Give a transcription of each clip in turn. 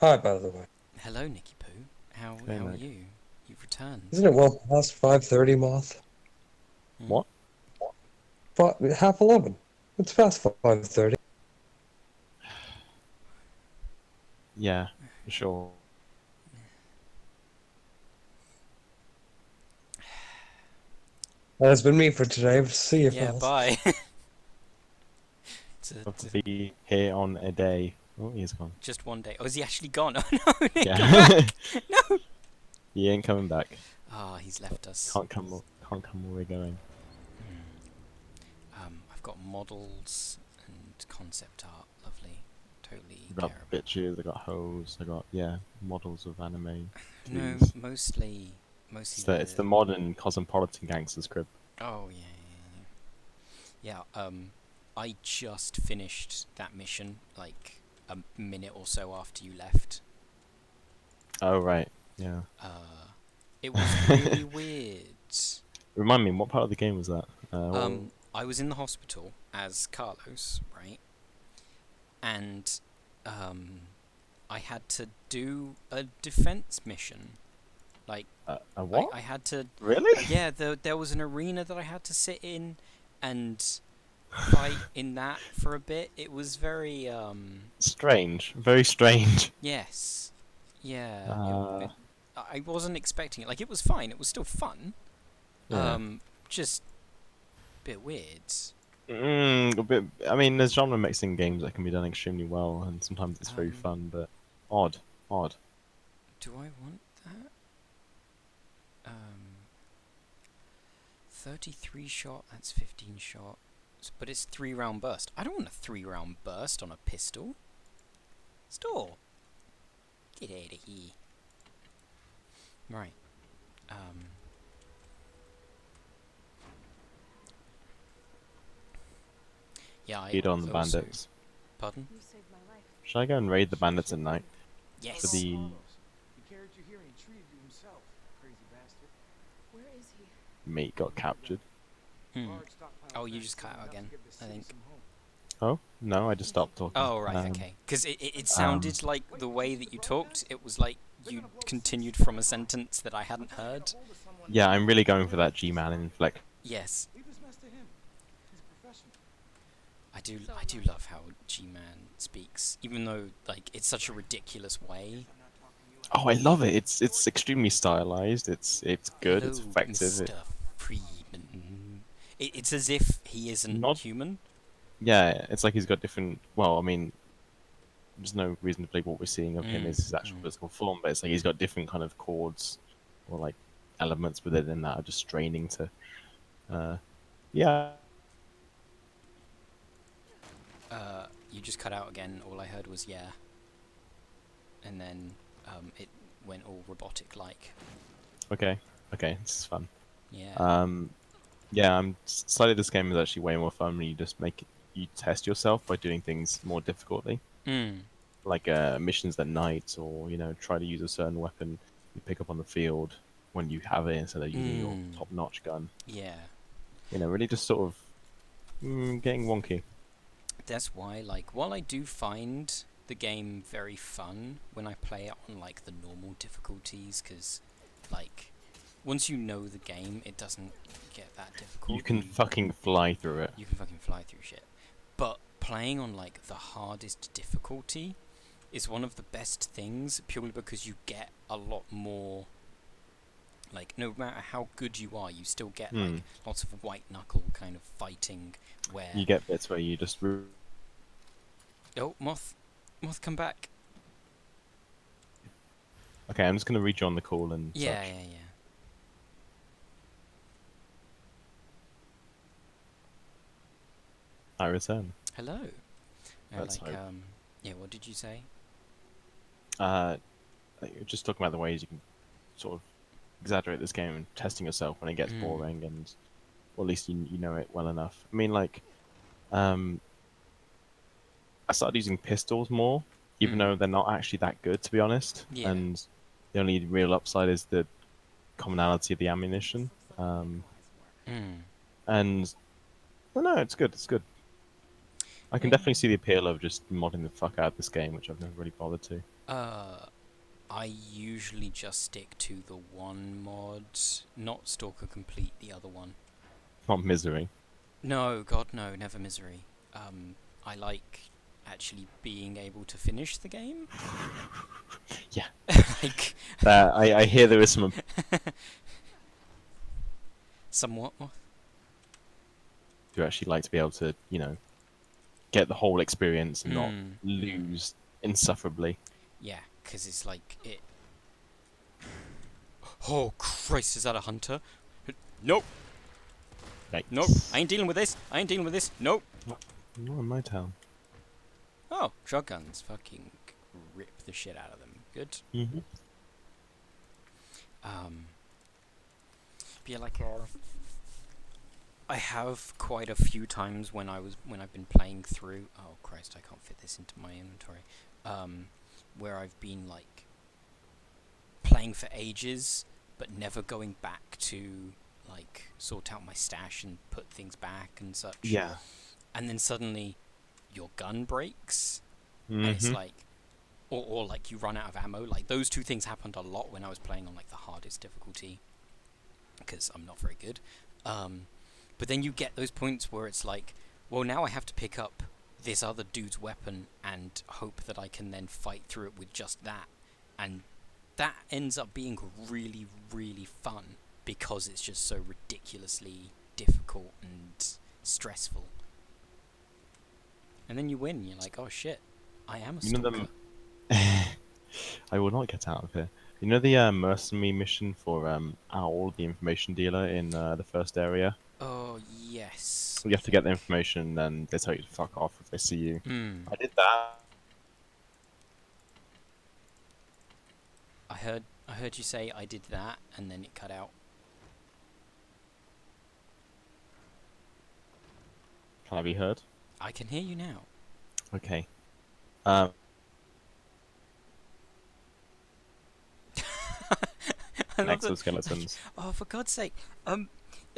Hi, by the way. Hello, Nicky Poo. How Hey, how are Nick. you? You've returned. Isn't it well past 5:30, Moth? Hmm? What? Half 11. It's past 5:30. Yeah, for sure. That has been me for today. See you, Yeah, fellas. bye. Have to be here on a day. Oh, he's gone. Just one day. Oh, is he actually gone? Oh no, Nick, come Yeah, back! No. he ain't coming back. Ah, he's left us. Can't come where we're going. I've got models and concept art. Lovely. Totally I got care about. bitches. I got hoes. I got models of anime, No, titties. mostly It's the the. modern cosmopolitan gangsters crib. Oh yeah. I just finished that mission like a minute or so after you left. Oh right, yeah. It was really weird. Remind me, what part of the game was that? I was in the hospital as Carlos, right? And um, I had to do a defense mission. Like, a I, what? I had to. Really? Yeah, there was an arena that I had to sit in and fight in that for a bit. It was very, Strange. Very strange. yes. Yeah, Uh, I wasn't expecting it. Like, it was fine. It was still fun. yeah. Just a bit weird. A bit. I mean, there's genre mixing games that can be done extremely well, and sometimes it's very Um, fun, but odd, odd. do I want that? 33 shot, that's 15 shot. But it's 3 round burst. I don't want a 3 round burst on a pistol. Store. Get out of here. Right. Um. Yeah, I Feed on the also. bandits. Pardon? You saved my life. Should I go and raid the bandits at night for Yes. the He carried you here and he treated you himself, crazy bastard. Where is he? mate got captured? Hmm. Large stockpile Oh, of you just vaccine, cut out enough to again, give the I city think. some hope. Oh no, I just stopped talking. Oh, right, okay. Because it um, sounded like the way that you talked, it was like you continued from a sentence that I hadn't heard. yeah, I'm really going for that G-man inflection. Yes. Leave this mess to him. He's a professional. I do love how G-Man speaks, even though like it's such a ridiculous way. Oh, I love it. It's extremely stylized. It's good. Hello, It's effective. Mr. Freeman. It's as if he isn't Not human. yeah. It's like he's got different. Well, I mean, there's no reason to believe what we're seeing of him is his actual physical form, but it's like he's got different kind of chords or like elements within him that are just straining to. Yeah. You just cut out again. All I heard was yeah, and then it went all robotic-like. Okay. Okay. This is fun. Yeah. Yeah. I'm slightly. This game is actually way more fun when you just you test yourself by doing things more difficultly, Mm. like missions at night, or try to use a certain weapon you pick up on the field when you have it instead of using your top-notch gun. Yeah. Really just sort of getting wonky. That's why, like, while I do find the game very fun when I play it on like the normal difficulties, because like once you know the game, it doesn't get that difficult. You can fucking fly through it. You can fucking fly through shit. But playing on like the hardest difficulty is one of the best things, purely because you get a lot more. Like, no matter how good you are, you still get like lots of white knuckle kind of fighting where. You get bits where you just. Oh, Moth, come back. Okay, I'm just gonna rejoin the call and Yeah, such. yeah. I return. Hello. Let's hope. Yeah. What did you say? Uh, just talking about the ways you can sort of exaggerate this game and testing yourself when it gets boring, and or at least you know it well enough. I mean, like, I started using pistols more, even though they're not actually that good, to be honest. Yeah. And the only real upside is the commonality of the ammunition. And I don't know, it's good. It's good. I can definitely see the appeal of just modding the fuck out of this game, which I've never really bothered to. I usually just stick to the one mod, not Stalker Complete, the other one. Not Misery. No, God, no, never Misery. I like actually being able to finish the game. Yeah. Like, I hear there is some. somewhat more. Do actually like to be able to, get the whole experience and not Mm. lose insufferably. Yeah, because it's like it. Oh Christ! Is that a hunter? Nope. Like, Nope. I ain't dealing with this. I ain't dealing with this. Nope. not in my town. Oh, shotguns. Fucking rip the shit out of them. Good. Mm-hmm. Be like I have quite a few times when I've been playing through. Oh Christ! I can't fit this into my inventory. Where I've been like playing for ages, but never going back to like sort out my stash and put things back and such. Yeah. And then suddenly your gun breaks, Mm-hmm. and it's like, or like you run out of ammo. Like those two things happened a lot when I was playing on like the hardest difficulty, because I'm not very good. But then you get those points where it's like, well, now I have to pick up this other dude's weapon and hope that I can then fight through it with just that, and that ends up being really, really fun because it's just so ridiculously difficult and stressful. And then you win. You're like, oh shit, I am a You know stalker. them. I will not get out of here. You know the mercenary mission for Owl, the information dealer in the first area? Oh yes. You have to get the information, and they tell you to fuck off if they see you. Hmm. I did that. I heard you say I did that, and then it cut out. Can I be heard? I can hear you now. Okay. Um, I love that. exoskeletons. Oh, for God's sake!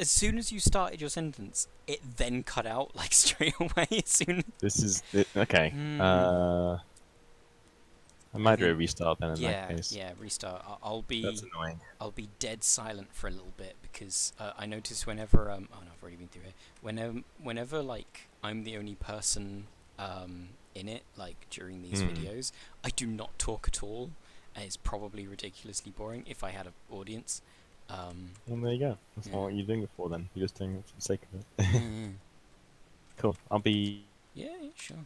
As soon as you started your sentence, it then cut out like straight away. As soon. This is okay. Mm. I might do a think- restart then in Yeah, that case. yeah. Restart. I'll That's be. annoying. I'll be dead silent for a little bit because I notice whenever oh no, I've already been through it. Whenever like I'm the only person in it, like during these videos, I do not talk at all, and it's probably ridiculously boring if I had an audience. Well, there you go. That's not Yeah. what you're doing it for then. You're just doing it for the sake of it. Mm. Cool. I'll be. Yeah, sure.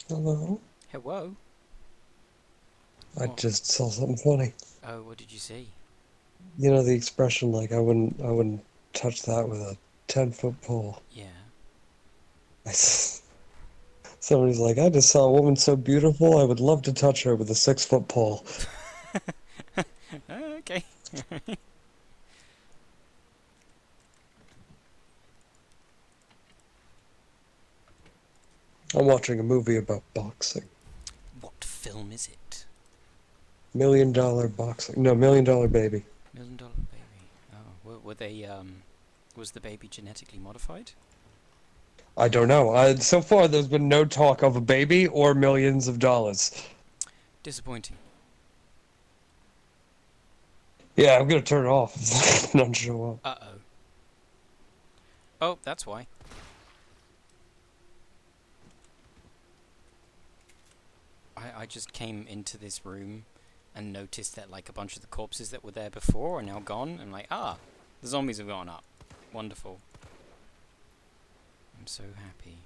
Hello? Hello. I What? just saw something funny. Oh, what did you see? You know the expression like I wouldn't touch that with a 10-foot pole. Yeah. Somebody's like, I just saw a woman so beautiful, I would love to touch her with a 6-foot pole. Okay. I'm watching a movie about boxing. What film is it? $1 million boxing. No, $1 million baby. $1 Million Baby. Oh, were they was the baby genetically modified? I don't know. So far, there's been no talk of a baby or millions of dollars. Disappointing. Yeah, I'm gonna turn it off if none show up. Uh-oh. Oh, that's why. I just came into this room and noticed that like a bunch of the corpses that were there before are now gone. I'm like, ah, the zombies have gone up. Wonderful. I'm so happy.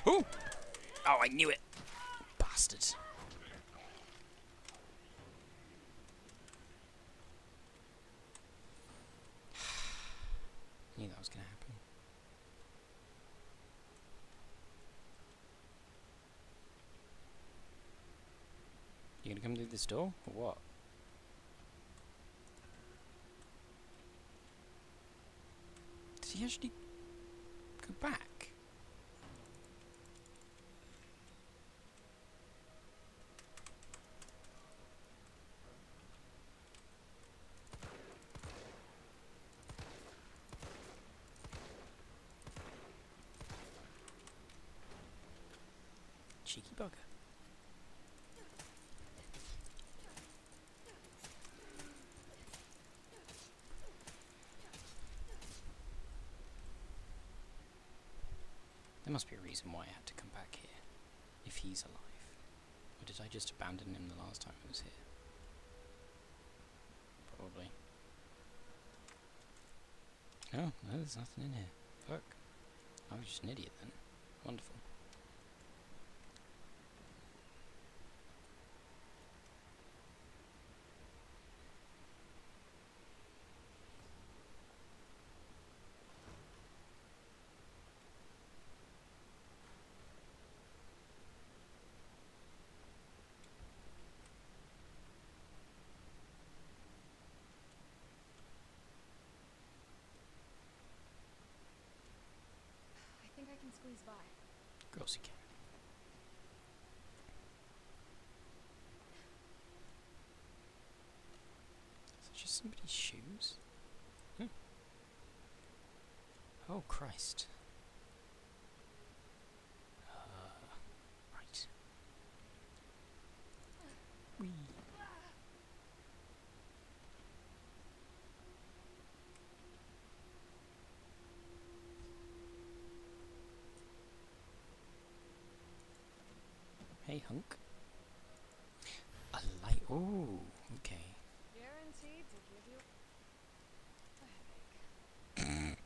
Ooh! Oh, I knew it! Bastard. Knew that was gonna happen. You gonna come through this door, or what? Did he actually go back? Cheeky bugger. There must be a reason why I had to come back here, if he's alive. Or did I just abandon him the last time I was here? Probably. Oh, no, there's nothing in here. Fuck. I was just an idiot then. Wonderful. I think I can squeeze by. Of course you can. Is that just somebody's shoes? Hmm. Oh, Christ. Right. Whee. Hey, hunk. A light. Ooh, okay. Guaranteed to give you a headache.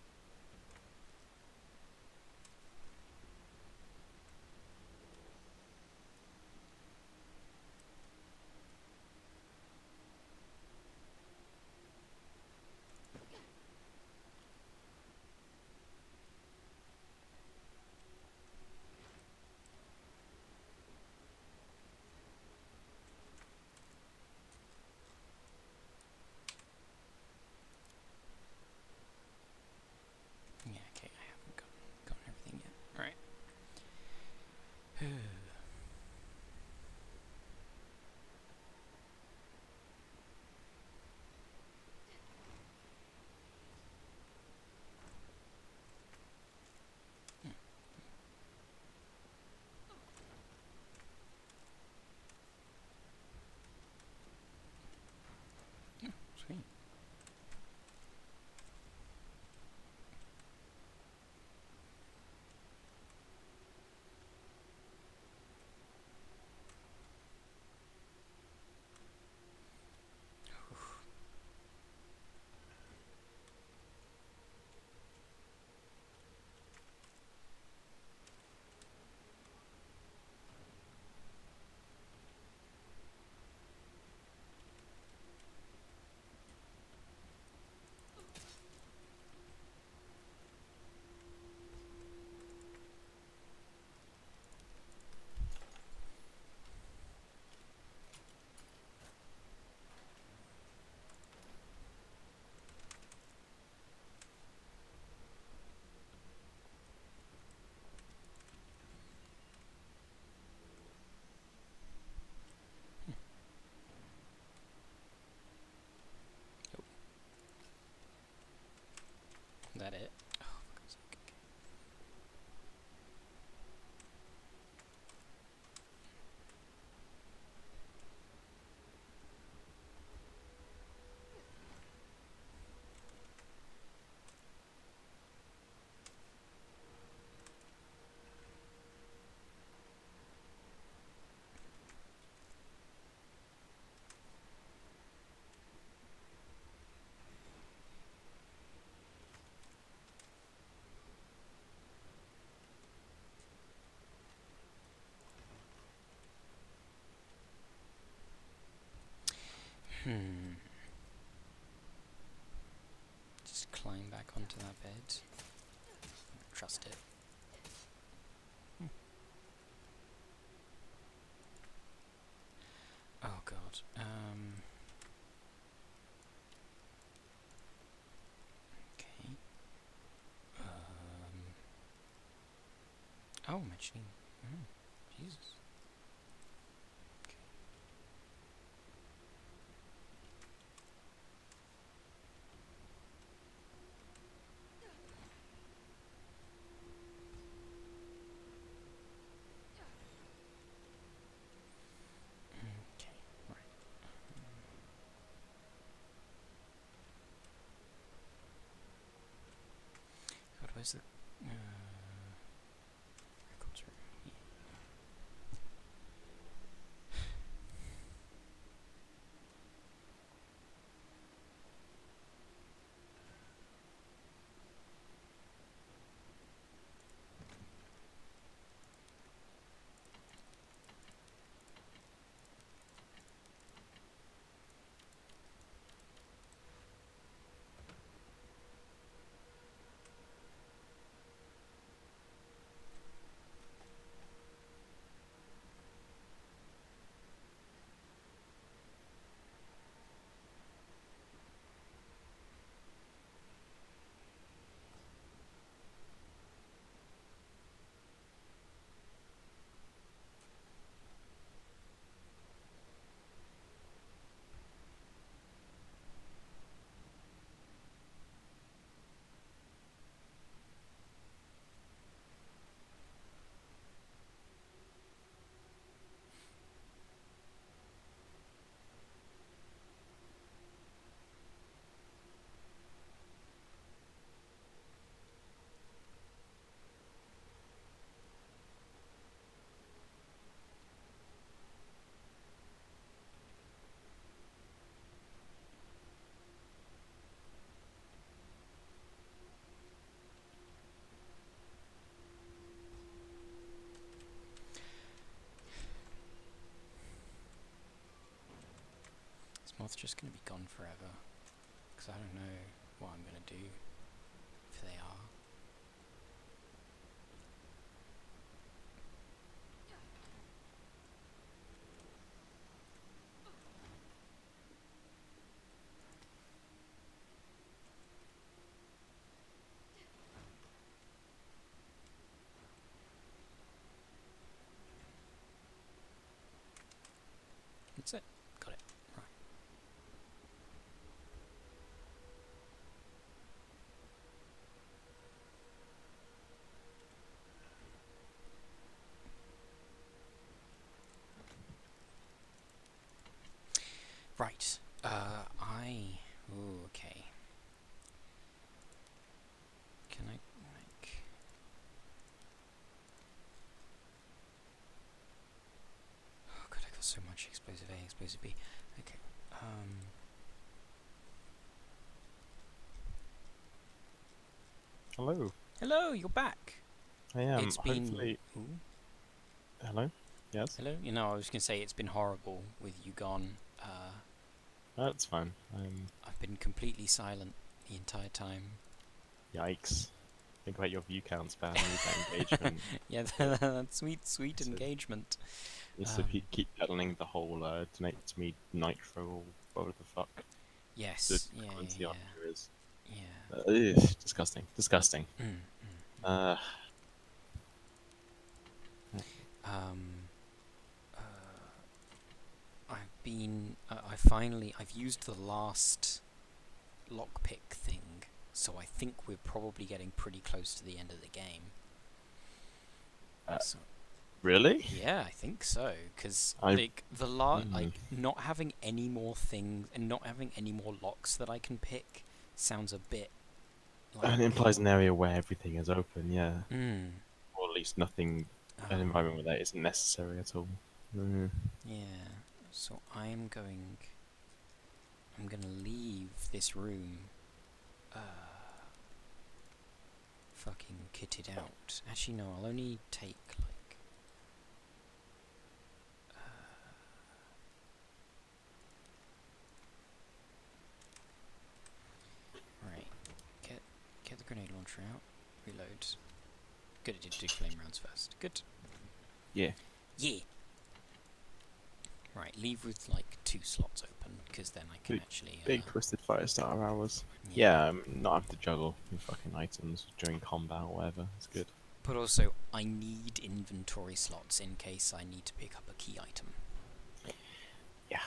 that it? Oh, for God's sake. Okay. Just climb back onto that bed. Trust it. Oh god. Okay. Oh, machine. Jesus. Okay. Okay, right. God, where's the records room? Yeah. This moth's just gonna be gone forever. Because I don't know what I'm gonna do if they are. That's it. Got it. Right. Right. Ooh, okay. Can I, like... Oh god, I got so much explosive A, explosive B. Okay. Hello. Hello, you're back. I am. It's been... Hopefully. Ooh. Hello. Yes. Hello? You know, I was gonna say it's been horrible with you gone. That's fine. I've been completely silent the entire time. Yikes. Think about your view counts, man. Need that engagement. Yeah, that sweet, sweet So- engagement. It's if you keep peddling the whole donate to me nitro or whatever the fuck the Yes, yeah, currency yeah, on here is. yeah. Ugh, disgusting. Disgusting. Mm. Um, I've been, I've used the last lockpick thing so I think we're probably getting pretty close to the end of the game. Uh, So, Really? yeah, I think so. Because I- like not having any more things and not having any more locks that I can pick sounds a bit like. And it implies an area where everything is open, yeah. Mm, Or at least nothing, an environment where that isn't necessary at all. Mm. yeah. So I'm gonna leave this room. Fucking kitted out. Actually, no. I'll only take like. Right. Get the grenade launcher out. Reload. Good. It did do flame rounds first. Good. Yeah. Yeah. Right. Leave with like 2 slots open because then I can actually. Big twisted fire starter hours. Yeah, not have to juggle your fucking items during combat or whatever. It's good. But also, I need inventory slots in case I need to pick up a key item. Yeah.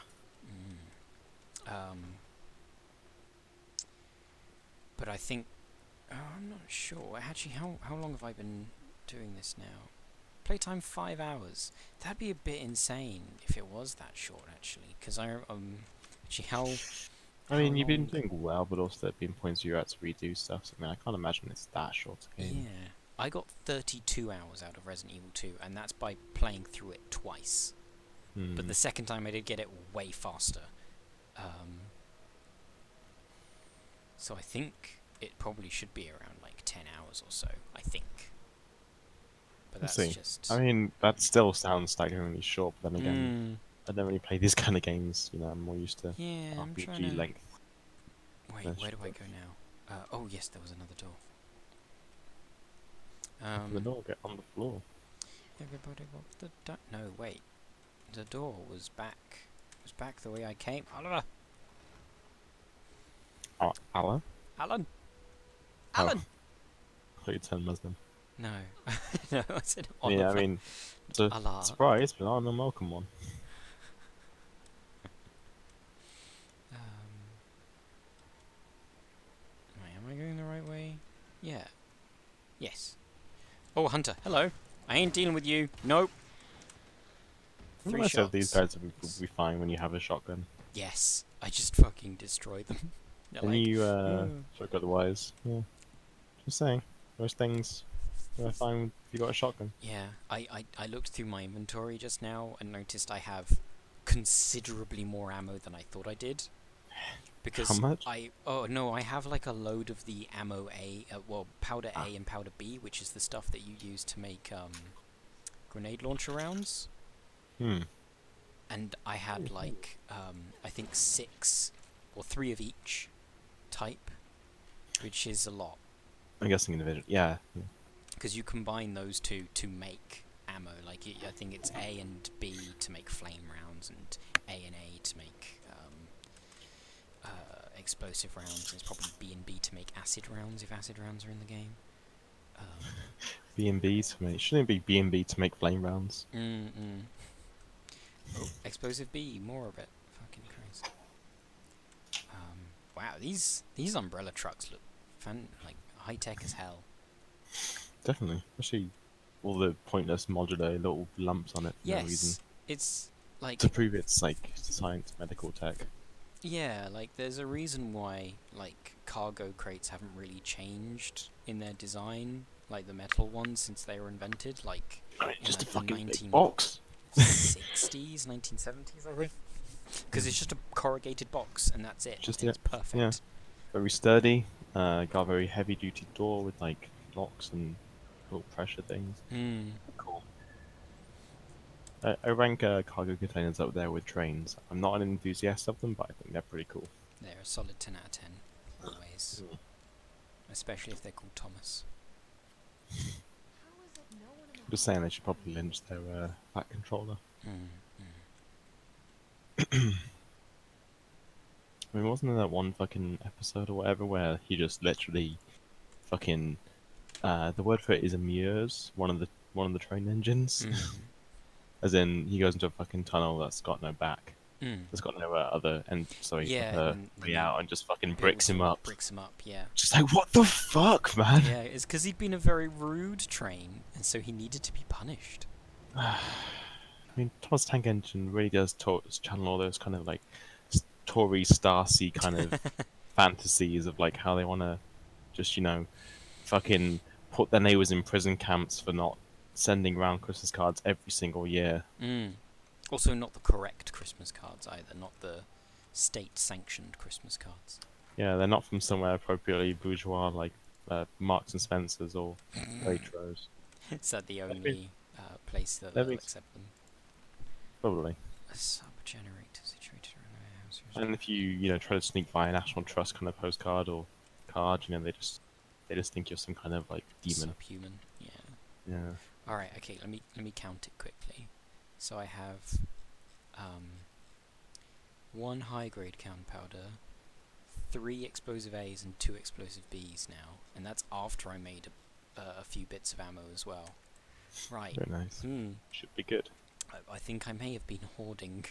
But I think... I'm not sure. Actually, how long have I been doing this now? Playtime 5 hours. That'd be a bit insane if it was that short, actually. Because actually, how... I mean, how you've been long- doing well, but also there have been points where you had to redo stuff. So, I mean, I can't imagine it's that short a game. Yeah. I got 32 hours out of Resident Evil 2, and that's by playing through it twice. But the second time I did get it way faster. So I think it probably should be around like 10 hours or so, I think. But Let's that's see. just... I mean, that still sounds staggeringly short, but then again, I don't really play these kind of games. You know, I'm more used to Yeah, I'm trying RPG to... length. Wait, That's where do I stuff. go now? Oh yes, there was another door. Open the door, get on the floor. Everybody walk the no, wait. The door was back. Was back the way I came. Alan! Oh, Allah? Alan! Oh. Alan! I thought you turned Muslim. No. No, I said Yeah, I Oliver. mean, it's a Allah. surprise, but I'm a welcome one. Wait, am I going the right way? Yeah. Yes. Oh, Hunter, hello. I ain't dealing with you. Nope. 3 Most shots. of these guys will be fine when you have a shotgun. Yes. I just fucking destroy them. They're And like, you, "Oh." fuck otherwise. Yeah. Just saying. Most things are fine if you got a shotgun. Yeah, I looked through my inventory just now and noticed I have considerably more ammo than I thought I did. Because How much? I have like a load of the ammo A, powder A and powder B, which is the stuff that you use to make grenade launcher rounds. And I had like I think 6 or 3 of each type, which is a lot. I'm guessing individual. Yeah. Because you combine those two to make ammo. Like I think it's A and B to make flame rounds, and A and A to make explosive rounds. And it's probably B and B to make acid rounds if acid rounds are in the game. B&B to make. Shouldn't it be B&B to make flame rounds? Oh, explosive B, more of it. Fucking Christ. Wow, these umbrella trucks look like high tech as hell. Definitely. Especially all the pointless modular little lumps on it for no reason. Yes, it's like To prove it's like science, medical tech. yeah, like there's a reason why like cargo crates haven't really changed in their design, like the metal ones since they were invented. Like I mean, just a the fucking big box. 60s, 1970s, I think. Because it's just a corrugated box and that's it. Just it's it, perfect. yeah. Very sturdy. Got a very heavy duty door with like locks and little pressure things. Cool. I rank cargo containers up there with trains. I'm not an enthusiast of them, but I think they're pretty cool. They're a solid 10 out of 10, always. Especially if they're called Thomas. How is it no one in the Just saying they should probably lynch their back controller. I mean, wasn't there that one fucking episode or whatever where he just literally fucking the word for it is immerse one of the train engines, as in he goes into a fucking tunnel that's got no back, There's got no other Yeah, other and then way he out, and just fucking bricks him up. Bricks him up, yeah. Just like, what the fuck, man? Yeah, it's because he'd been a very rude train, and so he needed to be punished. I mean, Thomas Tank Engine really does channel all those kind of like Tory Starsy kind of fantasies of like how they want to just fucking put their neighbors in prison camps for not sending around Christmas cards every single year. Also, not the correct Christmas cards either, not the state-sanctioned Christmas cards. Yeah, they're not from somewhere appropriately bourgeois like Marks and Spencers or Waitrose. Is that the That'd only place that that'd they'll be- accept them? Probably. A sub-generator situated around a house. And if you try to sneak by a National Trust kind of postcard or card, they just think you're some kind of like demon. Subhuman, yeah. Yeah. Alright, okay, let me count it quickly. So I have 1 high-grade gunpowder, 3 explosive A's and 2 explosive B's now, and that's after I made a few bits of ammo as well. Right. Very nice. Should be good. I think I may have been hoarding.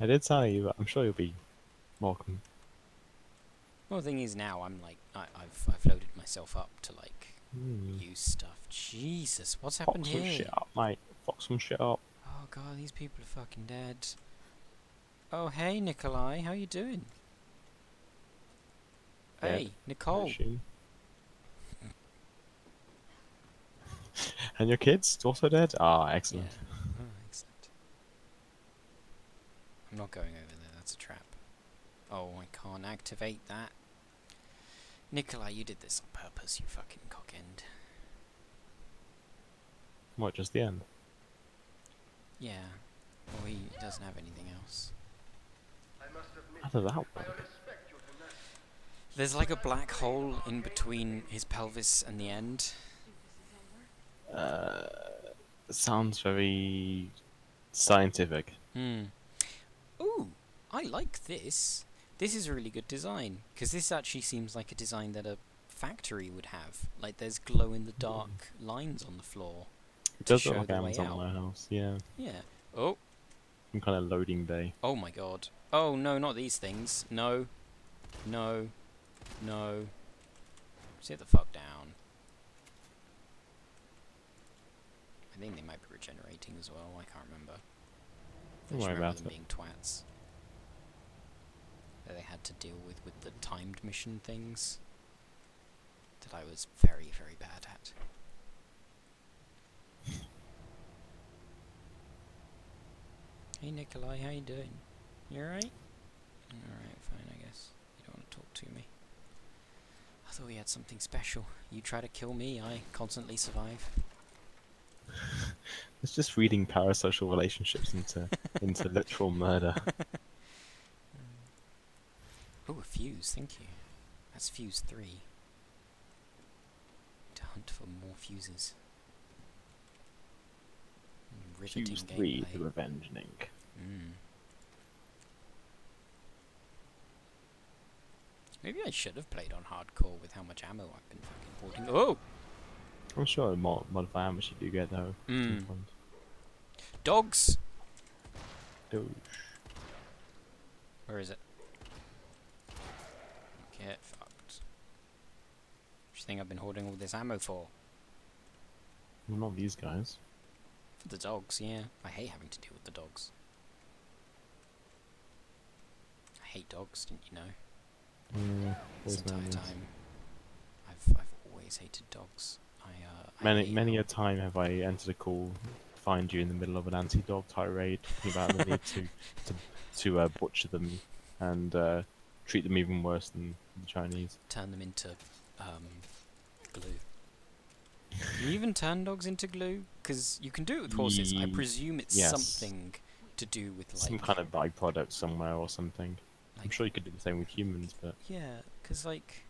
I did tell you, but I'm sure you'll be welcome. Well, the thing is now I'm like I've loaded myself up to like use stuff. Jesus, what's happened Fuck some here? shit up, mate. Fuck some shit up. Oh god, these people are fucking dead. Oh hey Nikolai, how you doing? Dead, Hey, Nicole. Machine. And your kids also dead? Ah, excellent. Yeah. Oh, excellent. I'm not going over there, that's a trap. Oh, I can't activate that. Nikolai, you did this on purpose, you fucking cockend. What, just the end? Yeah. Well, he doesn't have anything else. How does that work? There's like a black hole in between his pelvis and the end. It sounds very scientific. Ooh, I like this. This is a really good design, because this actually seems like a design that a factory would have. Like there's glow-in-the-dark lines on the floor. It to does look show like the way Amazon out. warehouse, yeah. Yeah. Oh. Some kind of loading bay. Oh my god. Oh no, not these things. No. No. No. Sit the fuck down. I think they might be regenerating as well, I can't remember. I Don't just worry remember about them it. being twats. That they had to deal with the timed mission things. That I was very, very bad at. Hey Nikolai, how you doing? You alright? Alright, fine, I guess. You don't want to talk to me. I thought we had something special. You try to kill me, I constantly survive. It's just reading parasocial relationships into literal murder. Oh, a fuse, thank you. That's fuse 3. To hunt for more fuses. Riveting Fuse 3, gameplay. the Revenge Link. Maybe I should have played on hardcore with how much ammo I've been fucking hoarding. Oh! I'm sure modify how much you do get though. Sometimes. Dogs! Douche. Where is it? Get fucked. What do you think I've been hoarding all this ammo for? Well, not these guys. For the dogs, yeah. I hate having to deal with the dogs. I hate dogs, didn't you know? This Always entire known this. time. I've always hated dogs. I hate Many how- a time have I entered a call, find you in the middle of an anti-dog tirade, talking about the need to butcher them and treat them even worse than the Chinese. turn them into glue. Can you even turn dogs into glue? Because you can do it with horses. I presume it's Yes. something to do with like Some kind of byproduct somewhere or something. I'm like- sure you could do the same with humans, but yeah. Because like,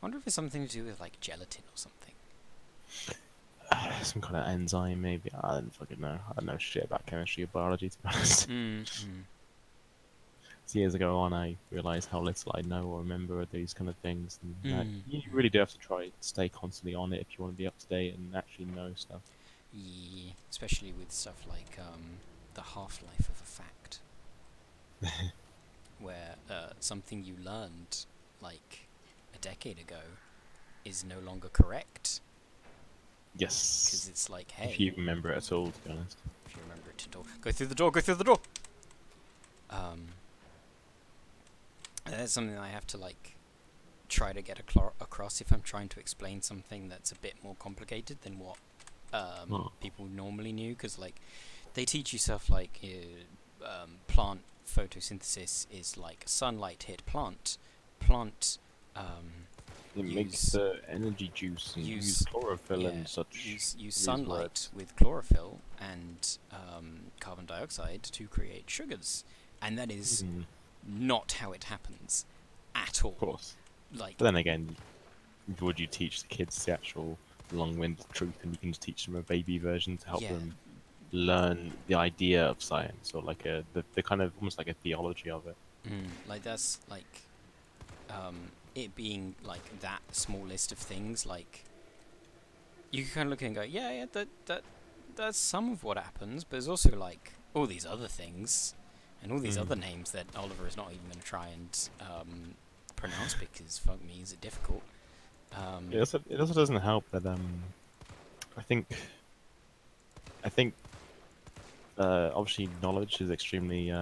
I wonder if it's something to do with like gelatin or something. some kind of enzyme maybe. I don't fucking know. I don't know shit about chemistry or biology to be honest. As years ago on, I realised how little I know or remember of these kind of things. And you really do have to try to stay constantly on it if you want to be up to date and actually know stuff. Yeah, especially with stuff like the the half-life of a fact, where something you learned like a decade ago is no longer correct, because Yes. it's like, If hey, you remember it at all, to be honest. if you remember it to go through the door, go through the door. That's something that I have to like try to get across if I'm trying to explain something that's a bit more complicated than what people normally knew, because like they teach you stuff like plant photosynthesis is like sunlight hit plant It makes use the energy juice and use use chlorophyll yeah, and such. use these sunlight words. with chlorophyll and carbon dioxide to create sugars, and that is Mm, not how it happens at all. of course. Like, But then again, would you teach the kids the actual long-winded truth, and you can just teach them a baby version to help yeah, them learn the idea of science, or like the kind of almost like a theology of it. like that's like it being like that small list of things, like you can kind of look and go, yeah, that's some of what happens, but there's also like all these other things and all these other names that Oliver is not even going to try and pronounce because fuck me, is it difficult? It also doesn't help that I think I think obviously knowledge is extremely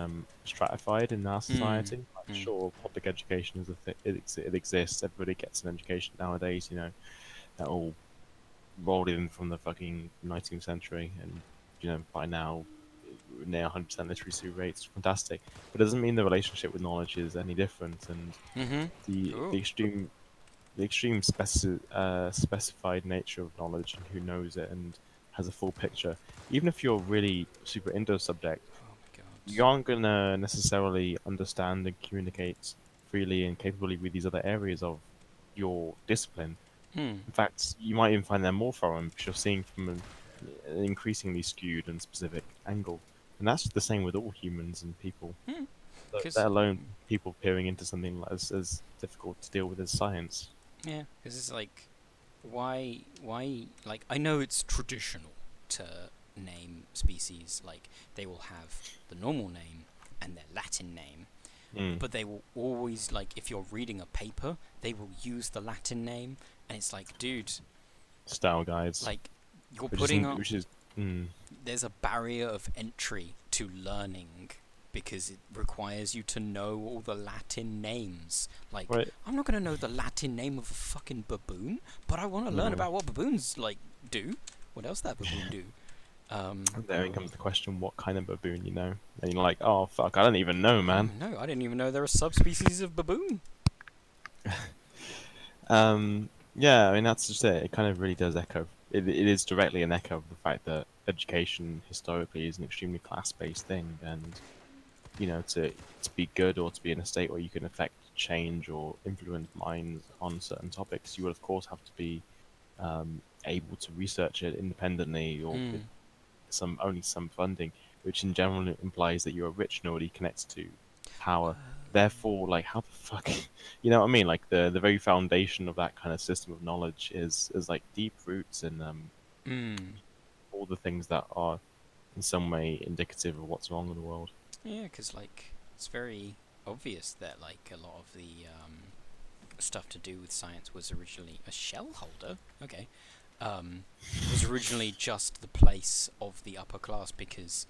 stratified in our society. Like, sure, public education is it exists. Everybody gets an education nowadays. You know, that all rolled in from the fucking 19th century, and you know by now near 100% literacy rates, fantastic. But it doesn't mean the relationship with knowledge is any different, and the Ooh. the extreme specified nature of knowledge and who knows it and has a full picture. Even if you're really super into a subject, Oh my you aren't gonna necessarily understand and communicate freely and capably with these other areas of your discipline. god. In fact, you might even find them more foreign because you're seeing from an increasingly skewed and specific angle. And that's the same with all humans and people, Because let alone people peering into something as difficult to deal with as science. yeah, because it's like, why? Like, I know it's traditional to name species like they will have the normal name and their Latin name, Mm. but they will always, like, if you're reading a paper, they will use the Latin name, and it's like, dude, Style guides, like, you're which putting up. which is There's a barrier of entry to learning because it requires you to know all the Latin names. Like, right. I'm not going to know the Latin name of a fucking baboon, but I want to learn No. about what baboons, like, do. What else that baboon do? There comes the question: what kind of baboon, you know? And you're like, oh fuck, I don't even know, man. No, I didn't even know there are subspecies of baboon. Yeah, I mean that's just it. It kind of really does echo. It is directly an echo of the fact that education historically is an extremely class-based thing, and you know, to be good or to be in a state where you can affect change or influence minds on certain topics, you would of course have to be able to research it independently or with some funding, which in general implies that you're rich and already connected to power. Therefore, like, how the fuck, you know what I mean? Like the very foundation of that kind of system of knowledge is like deep roots in all the things that are in some way indicative of what's wrong in the world. Yeah, because, like, it's very obvious that, like, a lot of the stuff to do with science was originally a shell holder. Okay. Was originally just the place of the upper class because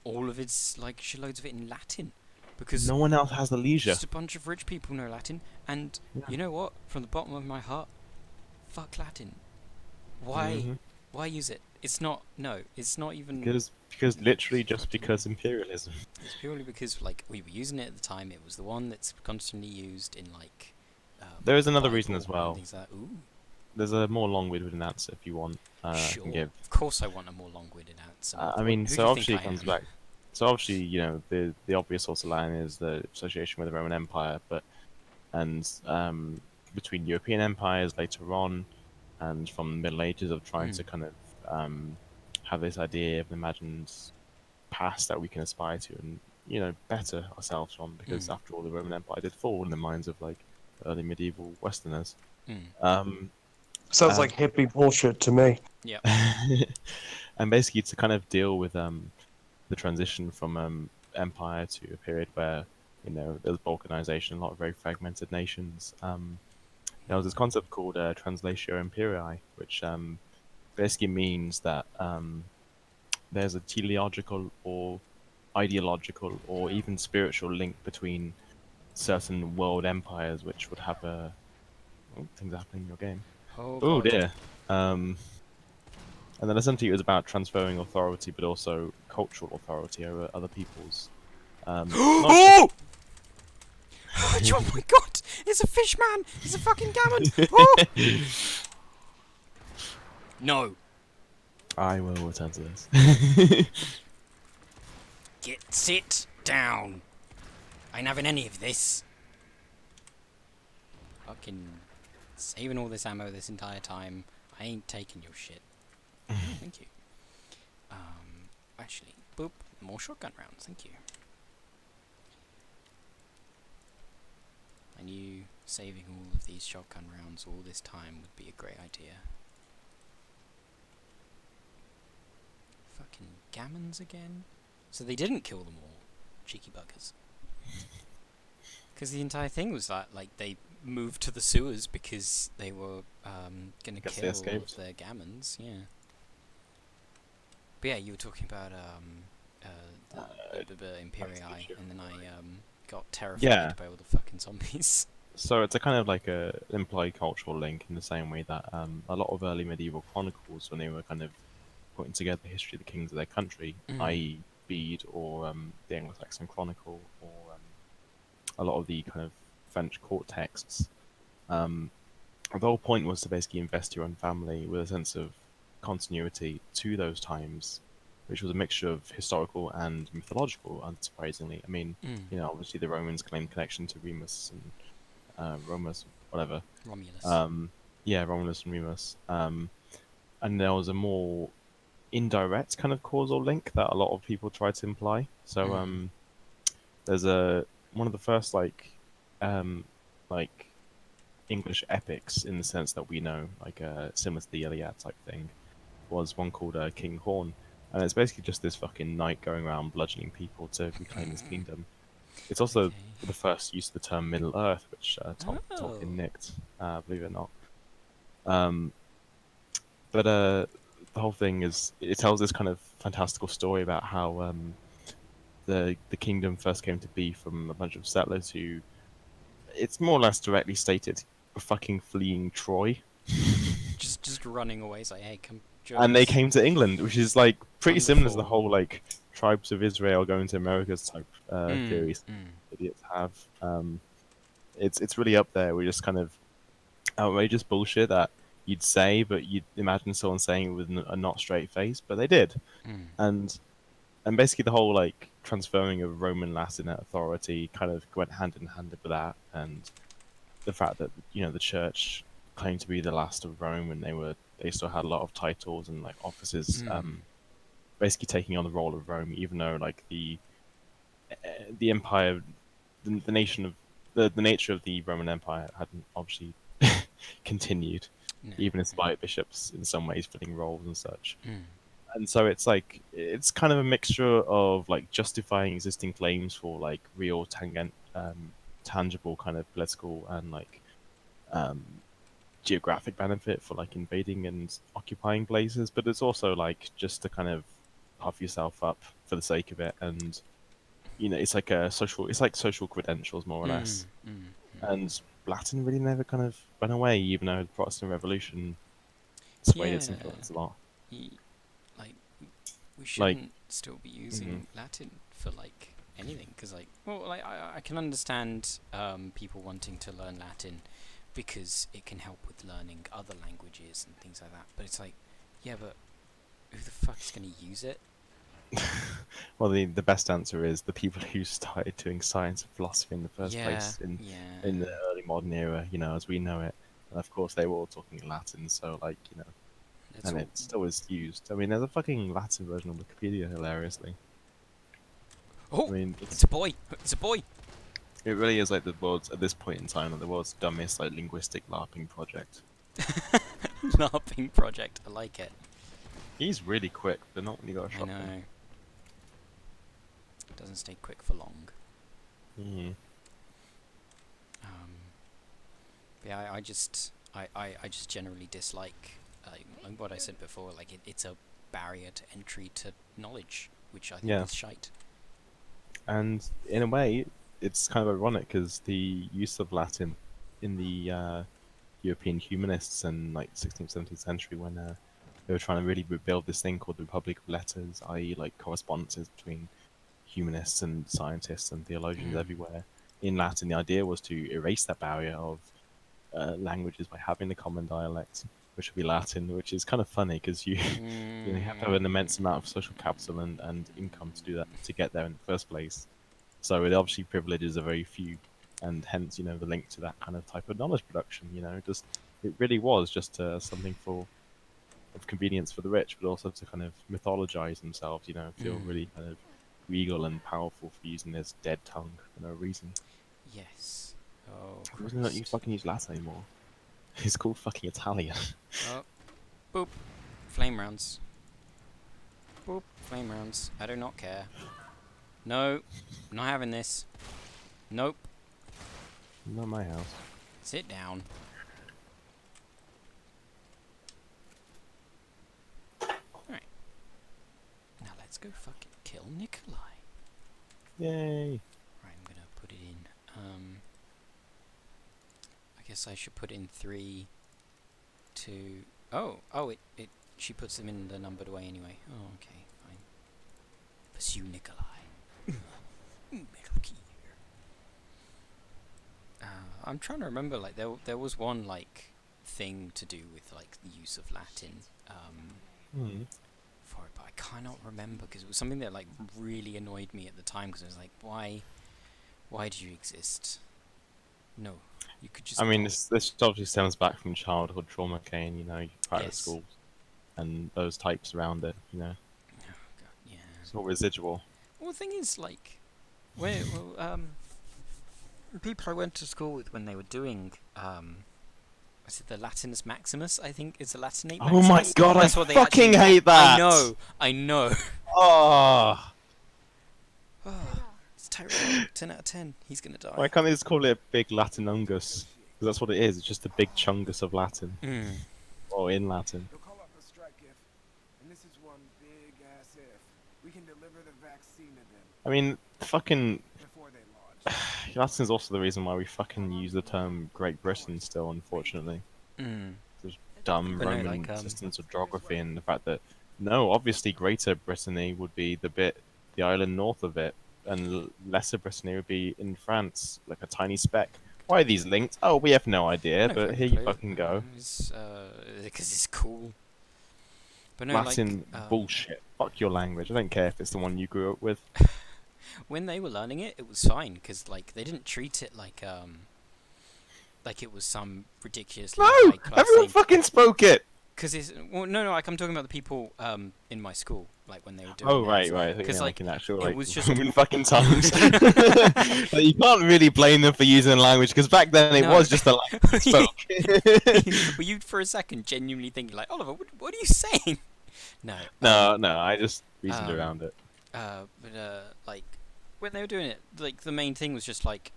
all of it's, like, shitloads of it in Latin. Because No one else has the leisure. just a bunch of rich people know Latin, and you know what? From the bottom of my heart, fuck Latin. Why? Mhm. Why use it? It's not. No, it's not even. Because literally just Fucking- because imperialism. It's purely because, like, we were using it at the time. It was the one that's constantly used in, like. There is another Bible reason as and well. things like that. Ooh, There's a more long-winded answer if you want. I sure. can give. Of course, I want a more long-winded answer. I mean, Who do so you obviously think it I comes am? back. So obviously, you know, the obvious source of line is the association with the Roman Empire, but and between European empires later on, and from the Middle Ages of trying to kind of have this idea of an imagined past that we can aspire to and you know better ourselves from, because after all, the Roman Empire did fall in the minds of like early medieval Westerners. Um, Sounds uh, like hippie bullshit to me. Yep. and basically to kind of deal with the transition from empire to a period where there's balkanization, a lot of very fragmented nations. There was this concept called translatio imperii, which basically means that there's a teleological or ideological or even spiritual link between certain world empires, which would have a things happening in your game. Oh Oh god. dear. And then essentially it was about transferring authority, but also cultural authority over other people's. Not just... Oh! Oh my god! It's a fish man! It's a fucking gammon! Oh! No! I will return to this. Sit down! I ain't having any of this. Fucking saving all this ammo this entire time. I ain't taking your shit. Thank you. Actually, boop, more shotgun rounds, thank you. I knew saving all of these shotgun rounds all this time would be a great idea. Fucking gammons again? So they didn't kill them all, cheeky buggers. Because the entire thing was that, like, they moved to the sewers because they were gonna Guess they kill all escaped. of their gammons, yeah. But yeah, you were talking about the Imperii, and then I got terrified Yeah. by all the fucking zombies. So it's a kind of like a implied cultural link in the same way that a lot of early medieval chronicles, when they were kind of putting together the history of the kings of their country, i.e. Bede or the Anglo-Saxon Chronicle, or a lot of the kind of French court texts, the whole point was to basically invest your own family with a sense of continuity to those times, which was a mixture of historical and mythological, unsurprisingly. I mean, obviously the Romans claimed connection to Remus and Romus, whatever. Romulus. Yeah, Romulus and Remus. And there was a more indirect kind of causal link that a lot of people try to imply. So there's one of the first like English epics in the sense that we know, like similar to the Iliad type thing, was one called King Horn, and it's basically just this fucking knight going around bludgeoning people to reclaim his kingdom. It's also the first use of the term Middle Earth, which Tolkien nicked, believe it or not. But the whole thing is, it tells this kind of fantastical story about how the kingdom first came to be from a bunch of settlers who, it's more or less directly stated, were fucking fleeing Troy. just running away, it's like, hey, come join And they us. came to England, which is like pretty similar to the Wonderful. whole like tribes of Israel going to America's type theories idiots have. It's really up there. We're just kind of outrageous bullshit that you'd say, but you'd imagine someone saying it with a not straight face, but they did. And basically the whole like transferring of Roman Latin authority kind of went hand in hand with that, and the fact that the church claimed to be the last of Rome, and they still had a lot of titles and like offices, basically taking on the role of Rome, even though like the empire, the nation of the nature of the Roman Empire hadn't obviously continued, even in spite of bishops in some ways filling roles and such. And so it's like, it's kind of a mixture of like justifying existing claims for like real tangible kind of political and like geographic benefit for like invading and occupying places, but it's also like just to kind of puff yourself up for the sake of it. And it's like social credentials more or less. And Latin really never kind of went away, even though the Protestant Revolution swayed its influence a lot. Like, we shouldn't still be using Latin for like anything, because like, well, like I can understand people wanting to learn Latin because it can help with learning other languages and things like that. But it's like, yeah, but who the fuck is going to use it? Well, the best answer is the people who started doing science and philosophy in the first place in the early modern era, as we know it. And of course, they were all talking Latin, so like, and it still is used. I mean, there's a fucking Latin version of Wikipedia, hilariously. Oh, I mean, it's a boy! It's a boy! It really is like the world's, at this point in time, the world's dumbest like linguistic LARPing project. LARPing project, I like it. He's really quick, but not when you got a shotgun. I know. Doesn't stay quick for long. Mm. Yeah, I just generally dislike like what I said before. Like it's a barrier to entry to knowledge, which I think Yeah. is shite. And in a way, it's kind of ironic because the use of Latin in the European humanists in like 16th, 17th century, when they were trying to really rebuild this thing called the Republic of Letters, i.e., like correspondences between humanists and scientists and theologians Mm. everywhere in Latin. The idea was to erase that barrier of languages by having the common dialect, which would be Latin, which is kind of funny because you have to have an immense amount of social capital and income to do that, to get there in the first place. So it obviously privileges a very few, and hence the link to that kind of type of knowledge production. Just it really was just something of convenience for the rich, but also to kind of mythologize themselves. Feel Mm. really kind of regal and powerful for using this dead tongue for no reason. Yes. Oh, Wasn't that you Christ. fucking use Latin anymore? It's called fucking Italian. Oh, boop. Flame rounds. Boop. Flame rounds. I do not care. No. Not having this. Nope. Not my house. Sit down. Alright. Now let's go fucking kill Nikolai. Yay! Right, I'm gonna put it in. I guess I should put in 3, 2. Oh, it. She puts them in the numbered way anyway. Oh, okay, fine. Pursue Nikolai. Metal Gear. I'm trying to remember. Like there was one like thing to do with like the use of Latin. For it, but I cannot remember because it was something that like really annoyed me at the time because I was like, why do you exist? No, you could just. I mean, not. this obviously stems back from childhood trauma, Kane. Private Yes. schools and those types around it. Oh God, yeah. It's all residual. Well, the thing is, like, people I went to school with when they were doing, was it the Latinus Maximus? I think it's the Latinate Oh Maximus. my god, That's I what they fucking actually- hate that! I know. Oh, It's Tyrell. 10 out of 10. He's gonna die. why can't they just call it a big Latinungus? Because that's what it is. It's just a big chungus of Latin, Mm. or in Latin. They'll call up a strike if, and this is one big ass if, we can deliver the vaccine to them I mean, fucking before they launch. Latin's also the reason why we fucking use the term Great Britain still, unfortunately. Mm. There's dumb But no, Roman like, systems of geography and the fact that no, obviously Greater Brittany would be the island north of it, and Lesser Brittany would be in France, like a tiny speck. Why are these linked? Oh, we have no idea, No but fucking here you clue. fucking go. It's because it's cool. But no, Latin like, bullshit. Fuck your language. I don't care if it's the one you grew up with. when they were learning it, it was fine because like they didn't treat it like it was some ridiculously No, high class everyone thing. fucking spoke it. Because it's no, like I'm talking about the people in my school, like when they were doing. Oh it. right. I think, Because like in actual it like was just- Roman fucking times. Like, you can't really blame them for using the language because back then it No. was just a language they spoke. were you for a second genuinely thinking like, Oliver, what are you saying? No. No, I just reasoned Um, around it. Like when they were doing it, like the main thing was just like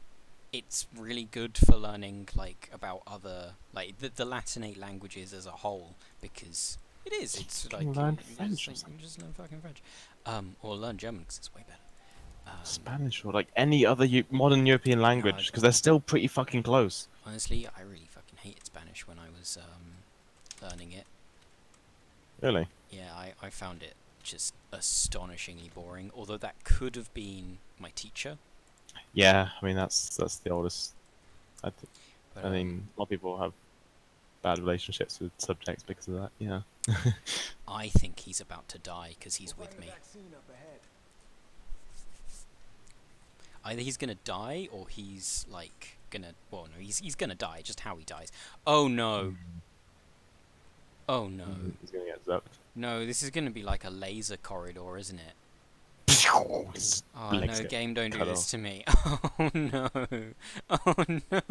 it's really good for learning like about other like the Latinate languages as a whole because it is. It's like learn you French or just, like, you just learn fucking French, or learn German because it's way better. Spanish or like any other modern European language because they're still pretty fucking close. Honestly, I really fucking hated Spanish when I was learning it. Really? Yeah, I found it just astonishingly boring. Although that could have been my teacher. Yeah, I mean that's the oldest. But, I mean, a lot of people have bad relationships with subjects because of that. Yeah. I think he's about to die because he's We'll with find me. the vaccine up ahead. Either he's gonna die or he's like gonna. Well, no, he's gonna die. Just how he dies. Oh no. Oh no. He's gonna get zapped. No, this is gonna be like a laser corridor, isn't it? His Oh legs no, get game, don't do cut this off. to me. Oh no. Oh no.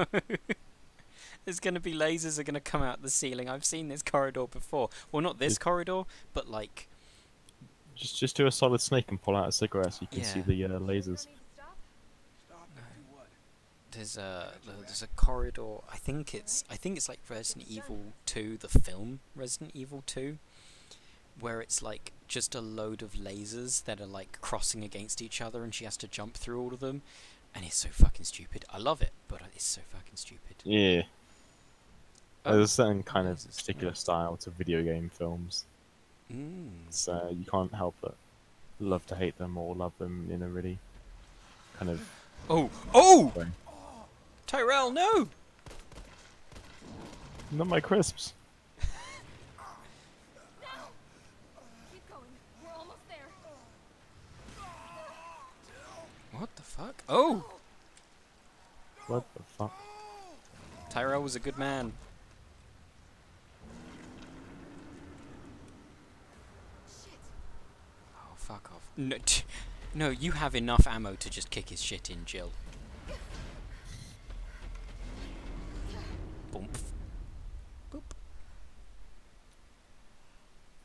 There's gonna be lasers that are gonna come out the ceiling. I've seen this corridor before. Well, not this corridor, but like Just do a solid snake and pull out a cigarette so you can see Yeah. the lasers. Stop No. and do what? There's a corridor. I think it's like Resident Evil 2, the film Resident Evil 2, where it's like just a load of lasers that are like crossing against each other, and she has to jump through all of them, and it's so fucking stupid. I love it, but it's so fucking stupid. Yeah. Oh, There's a certain kind of lasers, particular no. style to video game films, so you can't help but love to hate them or love them in a really kind of Oh! way. Tyrell, no! Not my crisps. Keep going. We're almost there. What the fuck? Oh! What the fuck? Tyrell was a good man. Shit. Oh, fuck off. No, no, you have enough ammo to just kick his shit in, Jill. Boom. Boop.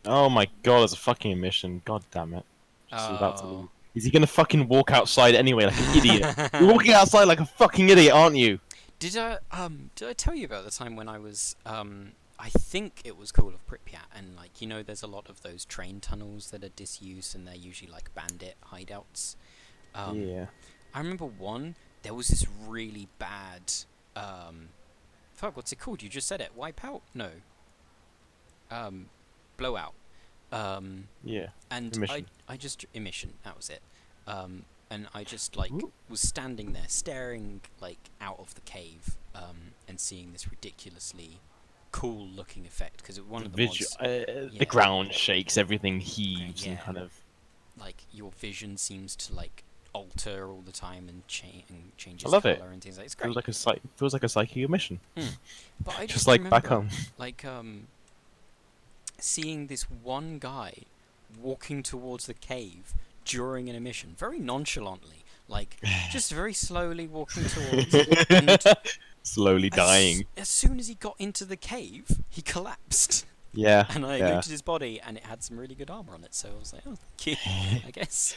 Oh my god, there's a fucking mission. God damn it. Just about to Oh. leave. Is he gonna fucking walk outside anyway like an idiot? You're walking outside like a fucking idiot, aren't you? Did I tell you about the time when I was I think it was Call of Pripyat, and like, you know, there's a lot of those train tunnels that are disused, and they're usually like bandit hideouts. Yeah. I remember there was this really bad fuck, what's it called? You just said it. Wipeout? No. Blowout. Yeah. And Emission. I just emission, that was it. And I just like Ooh. was standing there staring like out of the cave, and seeing this ridiculously cool looking effect, because one of the mods, The yeah. ground shakes, everything heaves, and Yeah. kind of. like your vision seems to like alter all the time and changes I love color it. and things like it's Feels great. like feels like a psychic emission. But I Just like back remember, home. like seeing this one guy walking towards the cave during an emission, very nonchalantly, like just very slowly walking towards it, and Slowly dying. as soon as he got into the cave, he collapsed. Yeah. And I yeah. looked at his body, and it had some really good armor on it, so I was like, oh, thank you, I guess.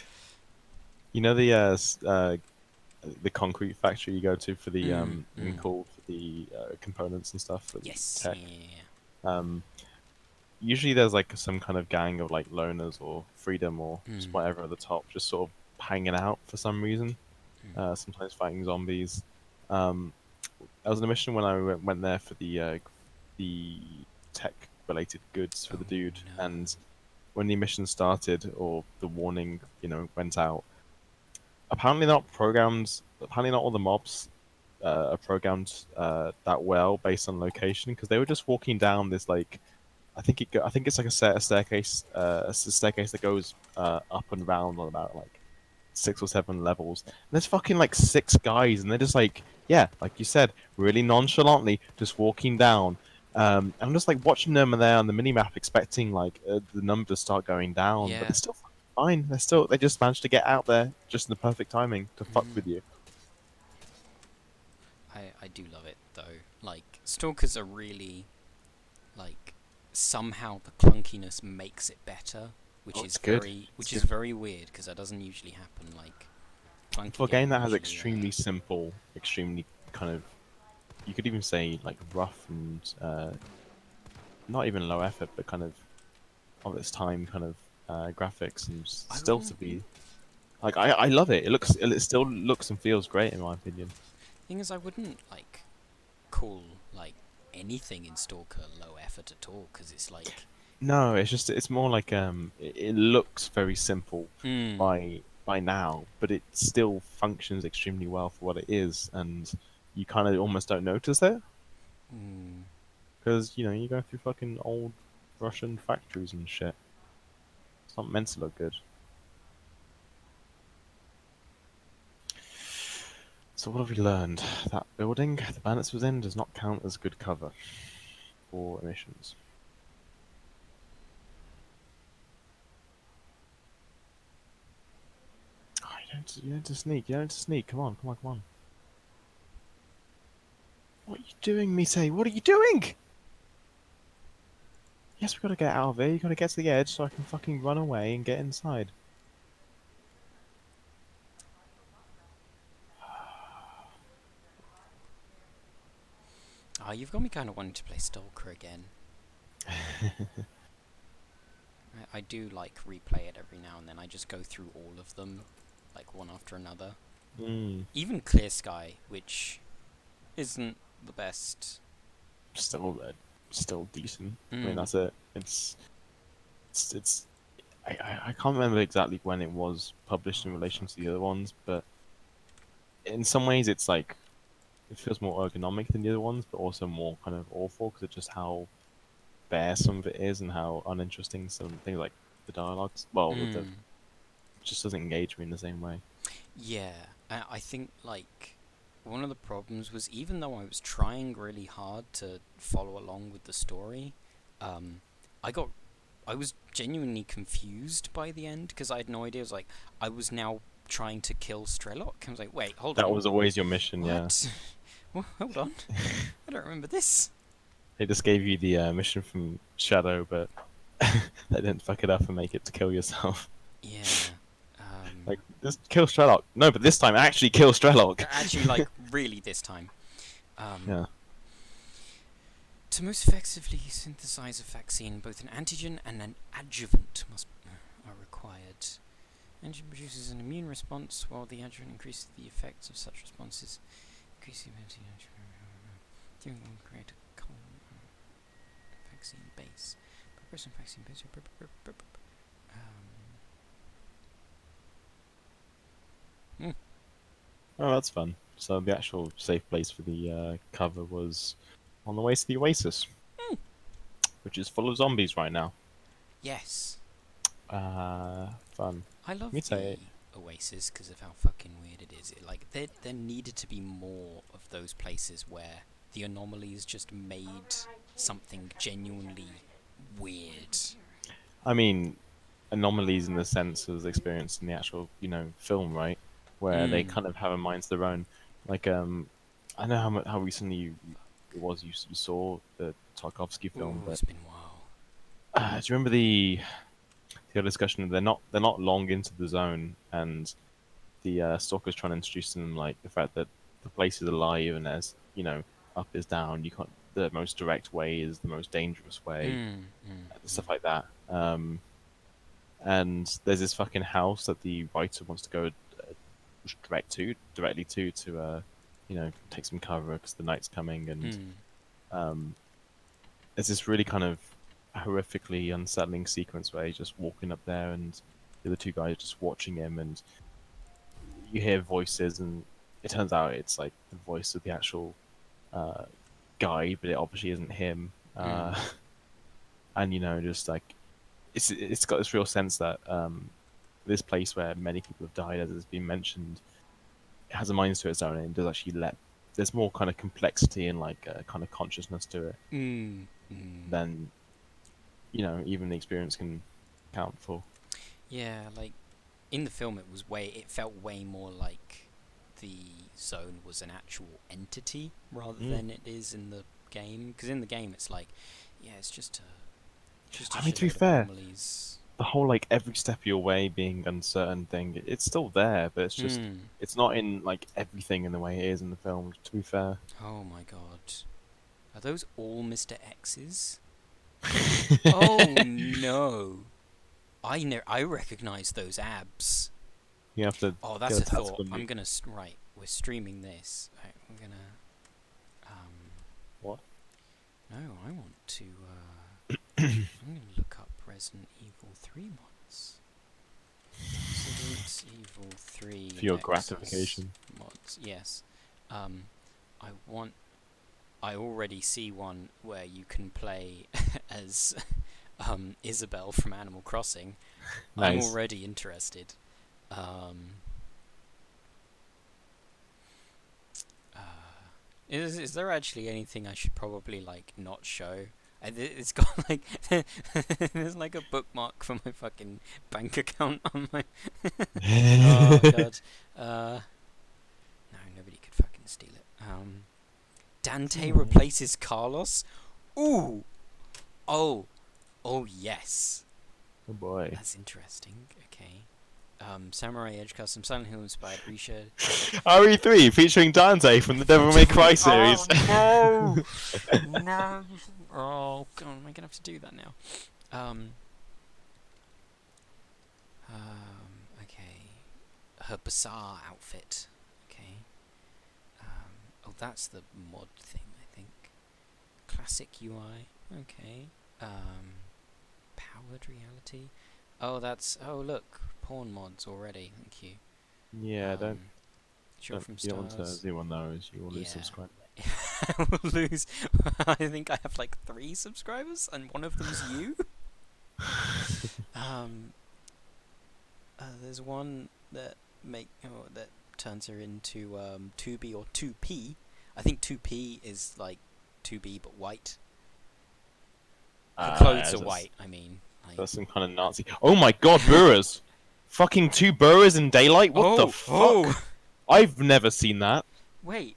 You know the concrete factory you go to for the for the components and stuff for the Yes. tech. Yeah. Usually there's like some kind of gang of like loners or freedom or just Mm. whatever at the top, just sort of hanging out for some reason. Sometimes fighting zombies. That was on a mission when I went there for the tech related goods for the Oh, dude, no. and when the mission started or the warning, went out. Apparently not programmed. Apparently not all the mobs are programmed that well based on location, because they were just walking down this like, I think it's like a staircase, a staircase that goes up and round on about like 6 or 7 levels. And there's fucking like 6 guys, and they're just like, yeah, like you said, really nonchalantly just walking down. I'm just like watching them and they're on the minimap, expecting like the number to start going down, Yeah. but they're still fine. They just managed to get out there just in the perfect timing to fuck with you. I do love it though. Like, stalkers are really like, somehow the clunkiness makes it better, which Oh, is it's good. which It's is very weird, because that doesn't usually happen. Like, clunky For a game that has usually, extremely simple, extremely kind of, you could even say like rough and not even low effort, but kind of its time kind of graphics, and still to be like, I love it. It still looks and feels great in my opinion. thing is, I wouldn't like call like anything in Stalker low effort at all, because it's like, No, it's more like it looks very simple mm, by now, but it still functions extremely well for what it is, and you kind of almost don't notice it, mm, because you go through fucking old Russian factories and shit. It's not meant to look good. So what have we learned? That building the bandits was in does not count as good cover for emissions. Oh, you don't have to sneak. You don't have to sneak. Come on, come on, come on. What are you doing, Mise? What are you doing? Yes, we gotta get out of here. You gotta get to the edge so I can fucking run away and get inside. Oh, you've got me kind of wanting to play Stalker again. I do like replay it every now and then. I just go through all of them, like one after another. Even Clear Sky, which isn't the best. Still decent. I mean, Mm. that's it. It's I can't remember exactly when it was published in relation to the other ones, but in some ways it's like it feels more ergonomic than the other ones, but also more kind of awful because of just how bare some of it is and how uninteresting some things like the dialogues. Well, the Mm. just doesn't engage me in the same way. Yeah, I think like one of the problems was even though I was trying really hard to follow along with the story, um, I was genuinely confused by the end because I had no idea. It was like I was now trying to kill Strelok. I was like, wait, hold That on, was always your mission, yeah. what? Well, hold on, I don't remember this. They just gave you the mission from Shadow, but they didn't fuck it up and make it to kill yourself. Yeah. Like, just kill Strelok. No, but this time actually kill Strelok. Actually, like really this time. Yeah. To most effectively synthesize a vaccine, both an antigen and an adjuvant are required. Antigen produces an immune response, while the adjuvant increases the effects of such responses. Increasing during one create a vaccine base. Person vaccine base. Oh, that's fun. So the actual safe place for the cover was on the way to the Oasis, which is full of zombies right now. Yes. Fun. I love Me the too. Oasis because of how fucking weird it is. Like there needed to be more of those places where the anomalies just made something genuinely weird. I mean, anomalies in the sense as experienced in the actual, film, right? Where they kind of have a mind of their own. Like, I know how recently it was you saw the Tarkovsky film, Ooh, but it's been a while. do you remember the discussion? They're not long into the zone, and the stalker's trying to introduce them like the fact that the place is alive and there's up is down. You can't. The most direct way is the most dangerous way, stuff like that. And there's this fucking house that the writer wants to go directly to take some cover because the night's coming, and there's this really kind of horrifically unsettling sequence where he's just walking up there and the other two guys are just watching him, and you hear voices, and it turns out it's like the voice of the actual guy, but it obviously isn't him. And just like it's got this real sense that this place where many people have died, as has been mentioned, it has a mind to its own, and it does actually there's more kind of complexity and like kind of consciousness to it than even the experience can account for. Yeah, like in the film, it felt way more like the zone was an actual entity rather than it is in the game. Because in the game, it's like, yeah, it's just a I mean, to be shitload of fair, anomalies. the whole like every step of your way being uncertain thing, it's still there, but it's just it's not in like everything in the way it is in the film. To be fair. Oh my god, are those all Mr. X's? Oh no, I recognize those abs. You have to. Oh, that's a get thought. tactical I'm gonna right. We're streaming this. Right, we're gonna. What? No, I want to. I'm gonna look up Resident Evil 3 mods. Resident Evil 3 For your Nexus gratification. mods. Yes. I already see one where you can play as Isabel from Animal Crossing. Nice. I'm already interested. Is there actually anything I should probably like not show? It's got like there's like a bookmark for my fucking bank account on my. Oh god. No, nobody could fucking steal it. Dante replaces Carlos. Ooh. Oh. Oh yes, Oh boy. that's interesting. Okay. Samurai Edge Custom Silent Hill inspired reshared. RE3 featuring Dante from the Devil May Cry series. Oh no! No! Oh god, am I gonna have to do that now? Okay. Her bizarre outfit. Okay. Oh, that's the mod thing, I think. Classic UI. Okay. Powered reality. Oh, that's. Oh, look, porn mods already. Thank you. Yeah, Show from you don't want to stars. do one of those. You will lose Yeah. subscribers. I will lose. I think I have like 3 subscribers, and one of them's you. There's one that that turns her into 2B or 2P. I think 2P is like 2B but white. Her clothes are white. I mean, like, That's some kind of Nazi. Oh my god, burras! Fucking 2 burras in daylight. What the fuck? Oh! I've never seen that. Wait,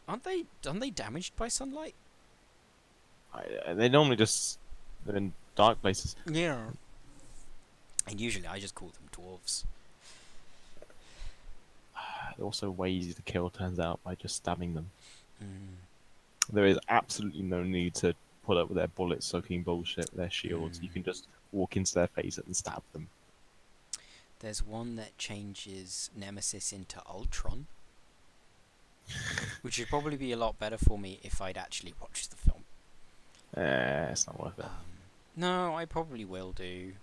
aren't they damaged by sunlight? They normally just they're in dark places. Yeah. And usually I just call them dwarves. They're also way easy to kill, turns out, by just stabbing them. Mm. There is absolutely no need to put up with their bullet-soaking bullshit with their shields. You can just walk into their face and stab them. There's one that changes Nemesis into Ultron, which would probably be a lot better for me if I'd actually watched the film. It's not worth it. No, I probably will do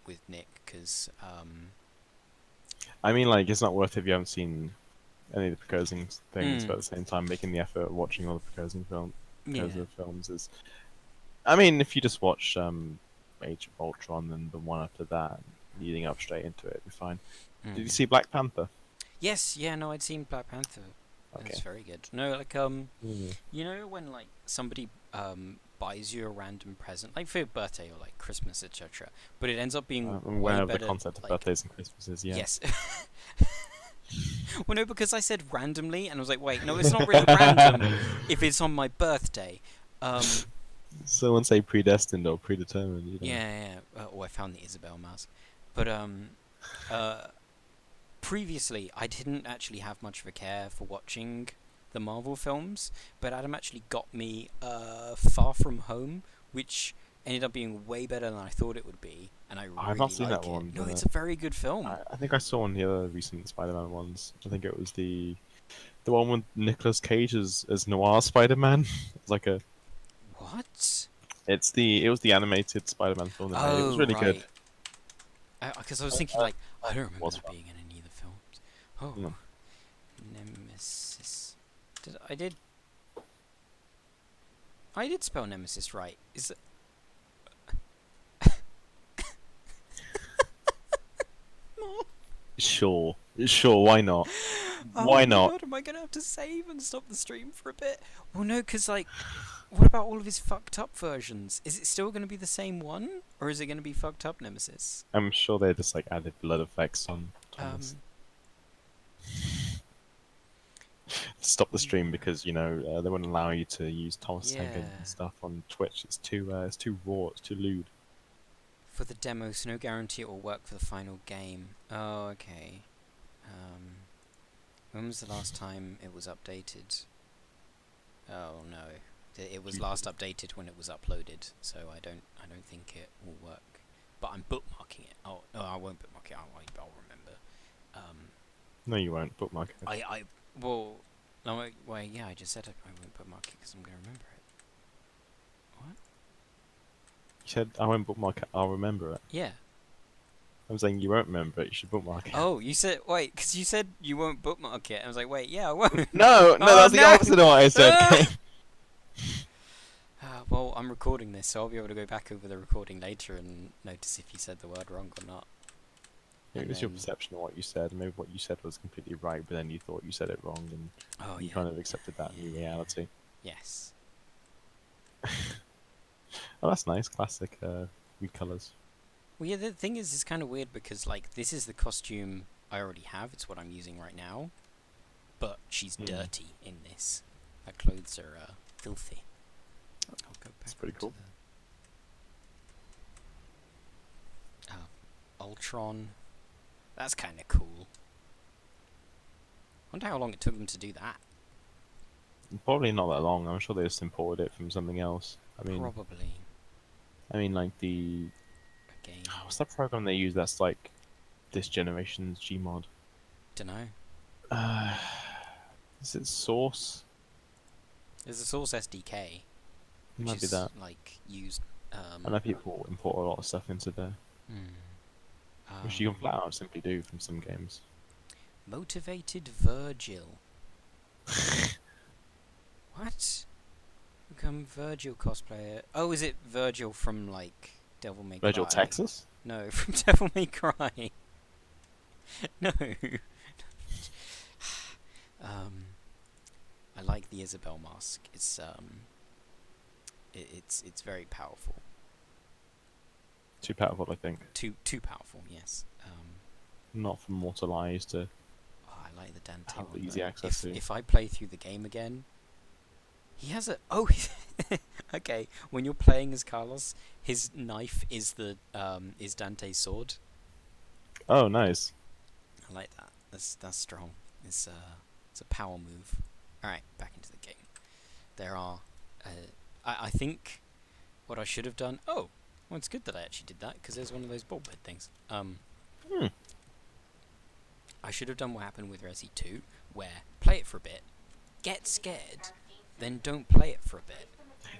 with Nick, because I mean, like, it's not worth it if you haven't seen any of the proposing things, Mm. but at the same time, making the effort of watching all the proposing yeah. films is. I mean, if you just watch Age of Ultron and the one after that, leading up straight into it, it'd be fine. Did you see Black Panther? Yes, yeah, no, I'd seen Black Panther. Okay. That's very good. No, like you know when like somebody buys you a random present, like for your birthday or like Christmas, etc. But it ends up being I'm way aware of the better, concept of like, birthdays and Christmases, yeah. Yes. Well, no, because I said randomly, and I was like, wait, no, it's not really random if it's on my birthday. Someone say predestined or predetermined, you know. Yeah. Oh, I found the Isabel mask. But previously, I didn't actually have much of a care for watching the Marvel films, but Adam actually got me Far From Home, which ended up being way better than I thought it would be, and I really I've not seen like that it. one, No, but it's a very good film. I think I saw one of the other recent Spider-Man ones. I think it was the one with Nicolas Cage as Noir Spider-Man. It's like a What? it was the animated Spider-Man film. They made. It was really good. Because I was thinking, like, I don't remember was that fun. being in any of the films. Oh, No. Nemesis. I did spell Nemesis right. Is it? Sure, why not? Oh Why my not? God, am I gonna have to save and stop the stream for a bit? Well, no, because like, what about all of his fucked up versions? Is it still gonna be the same one, or is it gonna be fucked up Nemesis? I'm sure they just like added blood effects on Thomas. Stop the stream because they wouldn't allow you to use Thomas Tank Yeah. and stuff on Twitch. It's too raw. It's too lewd. For the demo, so no guarantee it will work for the final game. Oh, okay. When was the last time it was updated? Oh no, it was last updated when it was uploaded. So I don't think it will work. But I'm bookmarking it. Oh no, I won't bookmark it. I'll remember. No, you won't bookmark it. Well, no, well, yeah, I just said I won't bookmark it because I'm gonna remember it. What? You said I won't bookmark it. I'll remember it. Yeah. I'm saying you won't remember it. You should bookmark it. Oh, you said wait, because you said you won't bookmark it. I was like, wait, yeah, I won't. No, Oh, that's the no! opposite of what I said. Well, I'm recording this, so I'll be able to go back over the recording later and notice if you said the word wrong or not. It was your then- perception of what you said. Maybe what you said was completely right, but then you thought you said it wrong, and Oh, you yeah. kind of accepted that new reality. Yes. Oh, that's nice. Classic weird colours. Well, yeah, the thing is, it's kind of weird because, like, this is the costume I already have. It's what I'm using right now. But she's dirty in this. Her clothes are filthy. I'll go back That's pretty to cool. Ultron. That's kind of cool. Wonder how long it took them to do that. Probably not that long. I'm sure they just imported it from something else. Probably. I mean, like the Again, what's that program they use that's like this generation's Gmod? dunno. Uh, is it Source? There's a Source SDK, which Might be is that. like used. I know people import a lot of stuff into there, which you can flat out simply do from some games. Motivated Virgil. What? Become Virgil cosplayer. Oh, is it Virgil from like Devil May Cry? Virgil, Texas? No, from Devil May Cry. No. I like the Isabel mask. It's very powerful. Too powerful, I think. Too powerful. Yes. Not for mortal eyes to Oh, I like the Dante have one. easy though. access to. If I play through the game again, he has a okay. When you're playing as Carlos, his knife is is Dante's sword. Oh, nice. I like that. That's strong. It's a power move. All right, back into the game. There are, I think, what I should have done. Oh, well, it's good that I actually did that because there's one of those ball pit things. I should have done what happened with Resi 2, where play it for a bit, get scared, then don't play it for a bit.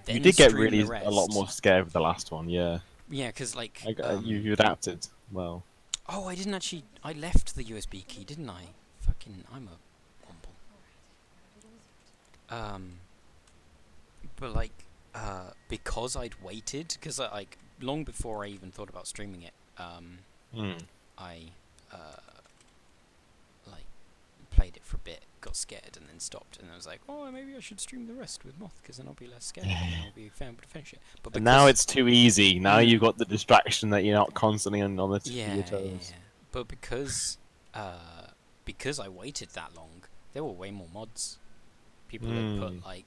Then You did get stream really the rest. a lot more scared with the last one, yeah. Yeah, because like You adapted well. oh, I didn't actually. I left the USB key, didn't I? Fucking, I'm a womble. But like, because I'd waited, because like long before I even thought about streaming it, I like played it for a bit, got scared, and then stopped, and I was like, oh, maybe I should stream the rest with Moth, because then I'll be less scared, and then I'll be able to finish it. But And now it's too easy. Now you've got the distraction that you're not constantly on the tip of your toes. yeah. But because I waited that long, there were way more mods. People had put like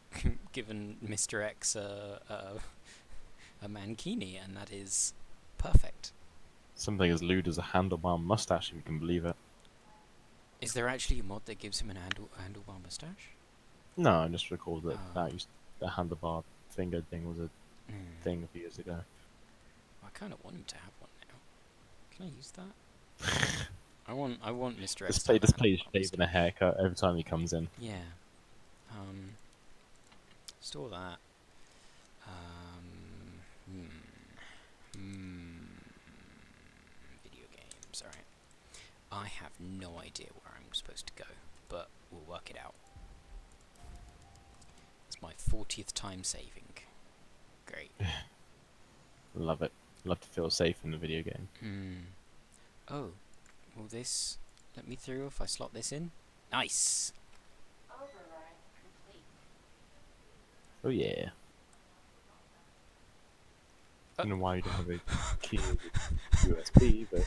given Mr. X a mankini, and that is perfect. Something as lewd as a handlebar mustache, if you can believe it. Is there actually a mod that gives him an handlebar mustache? No, I just recall that the handlebar finger thing was a thing a few years ago. I kind of want him to have one now. Can I use that? I want Mr. X. Just play shaving a haircut every time he comes in. Yeah. Store that. Video games. Alright. I have no idea where I'm supposed to go, but we'll work it out. It's my 40th time saving. Great. Love it. Love to feel safe in the video game. Oh, will this let me through if I slot this in? Nice! Override complete. Oh yeah. I don't know why you don't have a key with USB, but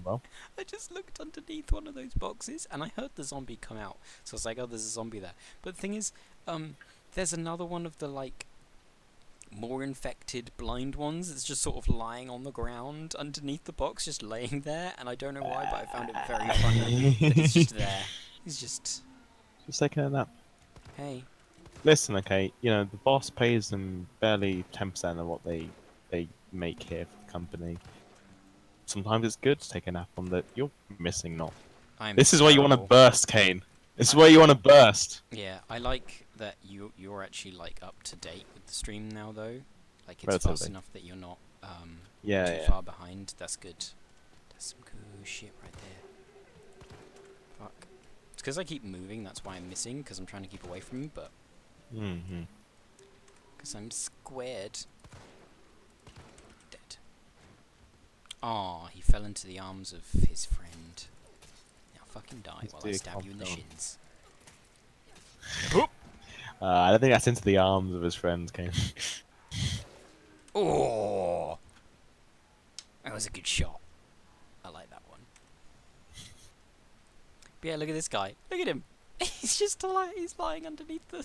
well. I just looked underneath one of those boxes and I heard the zombie come out. So I was like, oh, there's a zombie there. But the thing is, there's another one of the, like, more infected blind ones that's just sort of lying on the ground underneath the box, just laying there. And I don't know why, but I found it very funny that he's just there. He's just taking a nap. Hey. Listen, okay, you know, the boss pays them barely 10% of what they make here for the company. Sometimes it's good to take a nap on that. You're missing not. This is where you want to burst, Kane. This is where you want to burst. Yeah, I like that you're actually like up to date with the stream now, though. Like it's Relatively. fast enough that you're not Yeah, too far behind. That's good. That's some cool shit right there. Fuck. It's because I keep moving. That's why I'm missing. Because I'm trying to keep away from him, but because I'm squared. Dead. Aw, he fell into the arms of his friend. Now fucking die while I stab you in the shins. I don't think that's into the arms of his friends, Kane. Oh, that was a good shot. I like that one. But yeah, look at this guy. Look at him. He's just he's lying underneath the.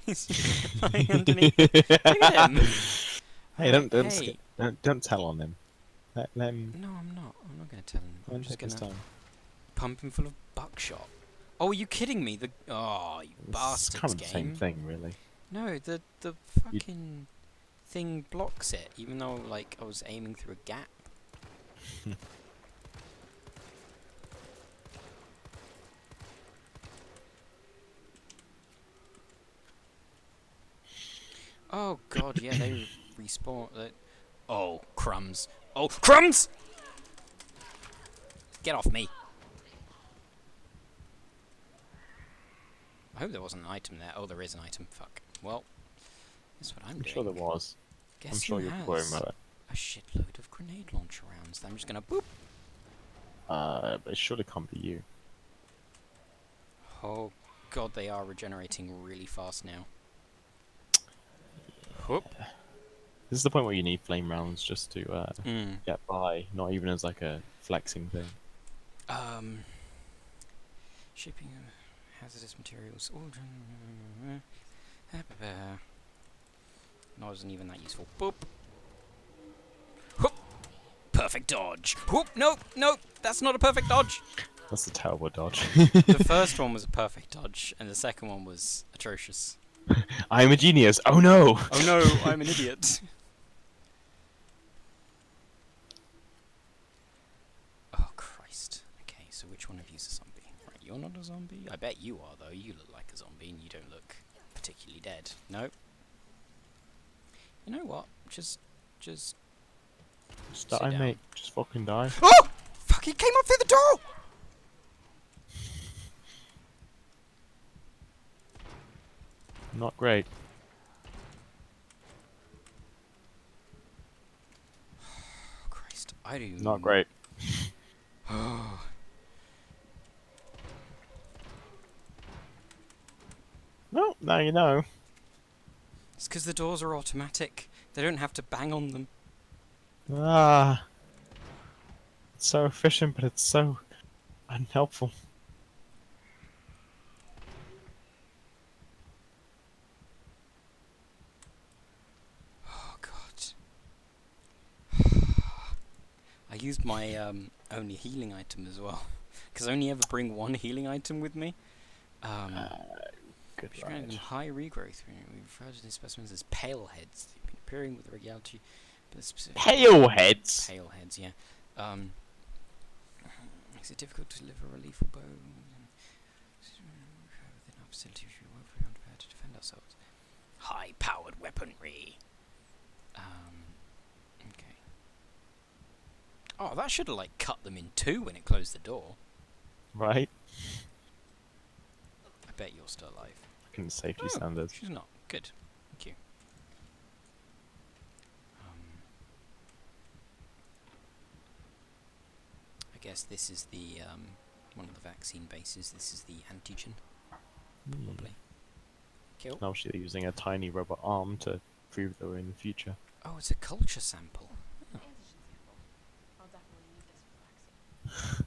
He's just lying underneath. Look at him. Hey, Hey. don't tell on him. Let him No, I'm not. I'm not gonna tell him. let I'm him just take his gonna time. pump him full of buckshot. Oh, are you kidding me? You It's bastards, kind of the same game. thing, really. No, the You- fucking thing blocks it, even though like I was aiming through a gap. Oh god, yeah, they respawn. Oh, crumbs. Oh, crumbs! Get off me. I hope there wasn't an item there. Oh, there is an item. Fuck. Well, that's what I'm I'm doing. sure there was. Guess I'm sure who you'll be has worrying about it. a shitload of grenade launcher rounds that I'm just gonna boop. But it surely can't be you. Oh god, they are regenerating really fast now. Whoop. This is the point where you need flame rounds just to Mm. get by, not even as like a flexing thing. Shipping of hazardous materials. No, it wasn't even that useful. Boop. Whoop. Perfect dodge. Whoop. Nope. Nope. That's not a perfect dodge. That's a terrible dodge. The first one was a perfect dodge, and the second one was atrocious. I'm a genius. Oh no! Oh no, I'm an idiot. Oh Christ. Okay, so which one of you's a zombie? Right, you're not a zombie? I bet you are, though. You look like a zombie and you don't look particularly dead. Nope. You know what? Just Just sit die, down. mate. Just fucking die. Oh! Fuck, he came up through the door! Not great. Oh Christ, I do Not great. Oh. No, now you know. It's because the doors are automatic. They don't have to bang on them. Ah. It's so efficient, but it's so unhelpful. Oh god. I used my only healing item as well, because I only ever bring one healing item with me. Good Showing them ride. high regrowth. We refer to these specimens as pale heads. They've been appearing with regularity, but specific Pale heads. pale heads. Yeah. Makes it difficult to deliver a lethal bow within our facility. We are woefully unprepared to defend ourselves. High-powered weaponry. Okay. Oh, that should have like cut them in two when it closed the door. Right? I bet you're still alive. Fucking safety Oh, standards. she's not. Good. Thank you. I guess this is the one of the vaccine bases. This is the antigen, probably. Kill. Now she's using a tiny robot arm to prove that we're in the future. Oh, it's a culture sample. Oh. Antigen sample. I'll definitely need this for vaccine.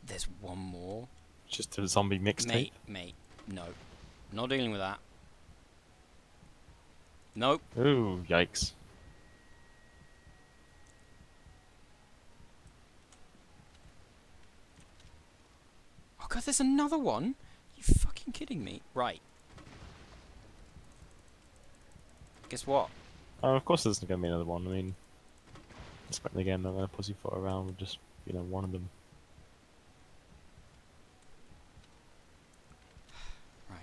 There's one more. Just a zombie mixtape. Mate, no. Not dealing with that. Nope. Ooh, yikes. Oh god, there's another one? You fucking kidding me? Right. Guess what? Oh, of course there's going to be another one. I mean, expect again, not going to pussyfoot around with just, one of them. Right.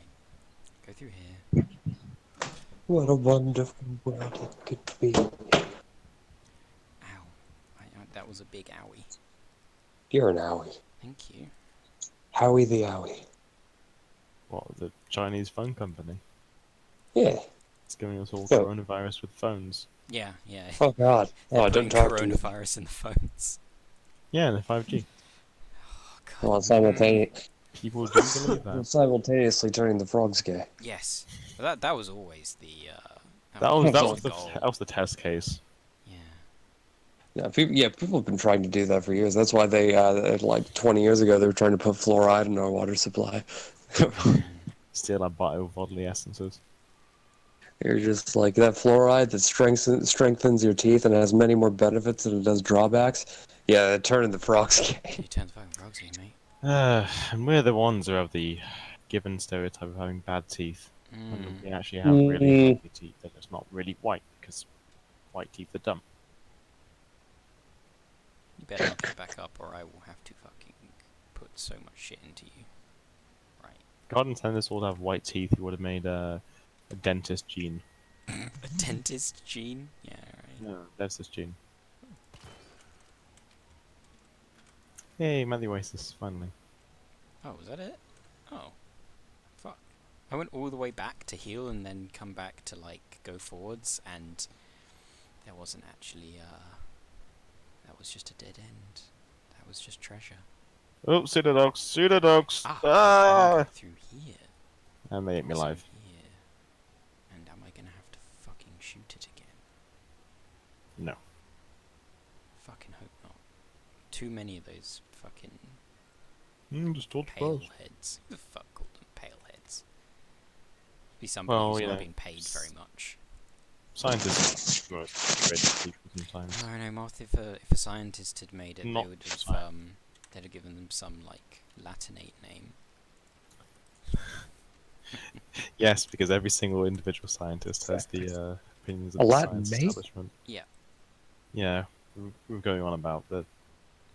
Go through here. What a wonderful world it could be. Ow. That was a big owie. You're an owie. Thank you. Howie the owie. What, the Chinese phone company? Yeah. It's giving us all Yeah. coronavirus with phones. Yeah, yeah. Oh God. They're Oh, putting don't talk to me. coronavirus in the phones. Yeah, and the 5G. Oh god. Well, People do believe that. simultaneously turning the frogs gay. Yes. But that was always the That always was the goal. test case. Yeah. People have been trying to do that for years. That's why they, like 20 years ago, they were trying to put fluoride in our water supply. Steal our bio bodily essences. You're just like that fluoride that strengthens your teeth and has many more benefits than it does drawbacks. Yeah, turning the frogs gay. You turn the fucking frogs here, mate. And we're the ones who have the given stereotype of having bad teeth. When we actually have really Mm. healthy teeth, and it's not really white, because white teeth are dumb. You better knock it back up, or I will have to fucking put so much shit into you. Right. God intended us all to have white teeth, he would have made a dentist gene. A dentist gene? Yeah, right. No, dentist gene. Yay, Matthew Oasis, finally. Oh, was that it? Oh. Fuck. I went all the way back to heal and then come back to, like, go forwards, and there wasn't actually, that was just a dead end. That was just treasure. Oh, pseudodogs, pseudodogs! Ah! Ah! Go through here. And they ate me Also alive. here. And am I gonna have to fucking shoot it again? No. Fucking hope not. Too many of those fucking Just told pale heads. Who the fuck called them pale heads? Be somebody Well, who's you not know, being paid very much. Scientists were ready people sometimes. No, no, Marth, if a scientist had made it, Not they would have, science. they'd have given them some, like, Latinate name. Yes, because every single individual scientist has the opinions of A the Latin science mate? establishment. Yeah. Yeah, we were going on about the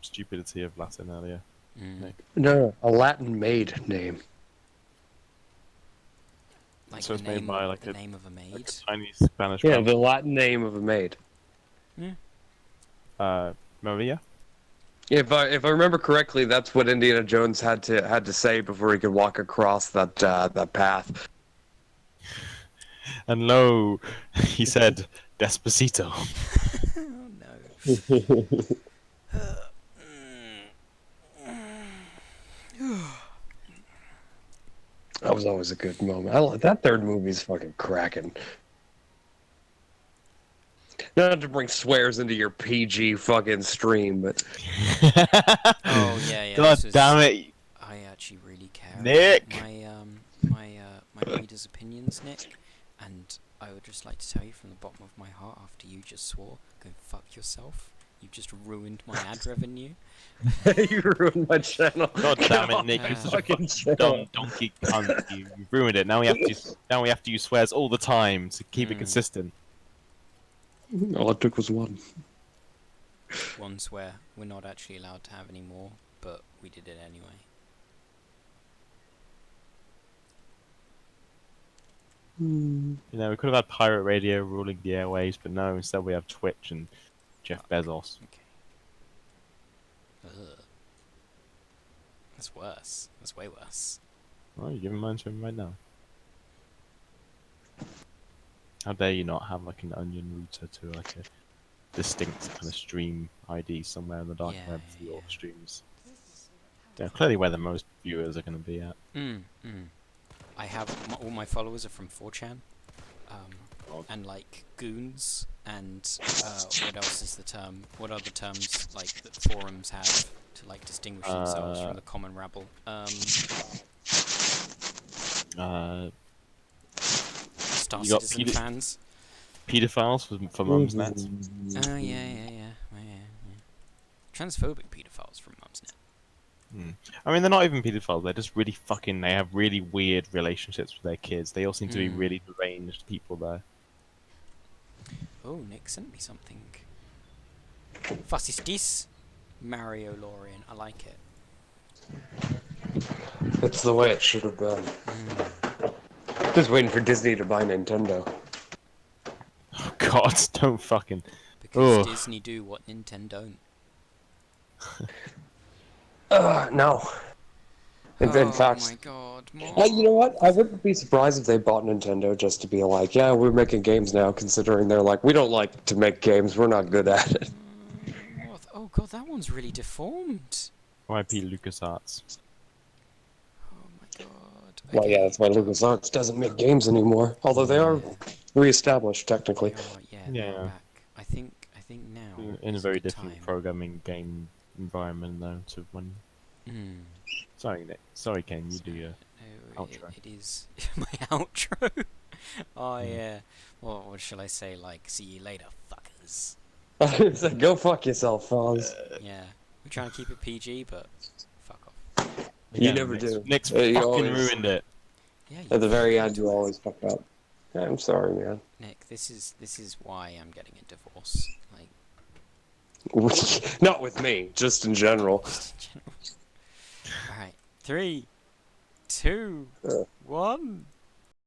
stupidity of Latin earlier. Mm. Nick. No, a Latin maid name. Like So the it's made name, by, like, the a- name of a maid. Like a tiny Spanish Yeah, girl. the Latin name of a maid. Maria? If I remember correctly, that's what Indiana Jones had to say before he could walk across that path. And lo, he said, Despacito. Oh no. That was always a good moment. I like that third movie's fucking cracking. Not to bring swears into your PG fucking stream, but Oh yeah, yeah. God this was, damn it, I actually really care Nick! about my readers' opinions, Nick, and I would just like to tell you from the bottom of my heart, after you just swore, go fuck yourself. You just ruined my ad revenue. you ruined my channel. God damn it, Nick! off You're my such a fucking fucking channel. dumb donkey cunt. You ruined it. Now we have to use swears all the time to keep it consistent. All it took was one. One swear we're not actually allowed to have anymore, but we did it anyway. You know, we could have had pirate radio ruling the airwaves, but no. Instead, we have Twitch and Jeff Bezos. Okay. Ugh. That's worse. That's way worse. Oh, you're giving mine to him right now. How dare you not have like an onion router to like a distinct kind of stream ID somewhere in the dark Yeah, web for your yeah. streams? Yeah, clearly where the most viewers are going to be at. I have all my followers are from 4chan, God. and like goons, and what else is the term? What other terms like that forums have to like distinguish themselves from the common rabble? Star You got Citizen fans. Pedophiles for Mumsnet. Oh yeah. Transphobic pedophiles from Mumsnet. I mean, they're not even pedophiles. They're just really fucking. They have really weird relationships with their kids. They all seem to be really deranged people there. Oh, Nick sent me something. Was ist dies? Mario Lorian. I like it. That's the way it should have been. Just waiting for Disney to buy Nintendo. Oh God, don't fucking. Because Ugh. Disney do what Nintendo don't. No. In fact, my god, you know what? I wouldn't be surprised if they bought Nintendo just to be like, yeah, we're making games now, considering they're like, we don't like to make games, we're not good at it. Oh god, that one's really deformed. R.I.P. LucasArts. Oh my god. Well, yeah, that's why LucasArts doesn't make games anymore. Although they are re-established, They technically. are, yeah, Yeah. they're back. I think now In a is very the different time. programming game environment, though. To when. Sorry, Nick. Sorry, Ken. You do your No, outro. it is my outro. Oh yeah. Well, what shall I say? Like, see you later, fuckers. It's like, go fuck yourself, Fonz. Yeah. We're trying to keep it PG, but fuck off. You Again, never Nick's, do. Nick's You fucking always- ruined it. Yeah. At the very fucking end, you always fuck up. Yeah, I'm sorry, man. Nick, this is why I'm getting a divorce. Like, Not with me, just in general. just in general. All right. 3, 2, Uh. 1.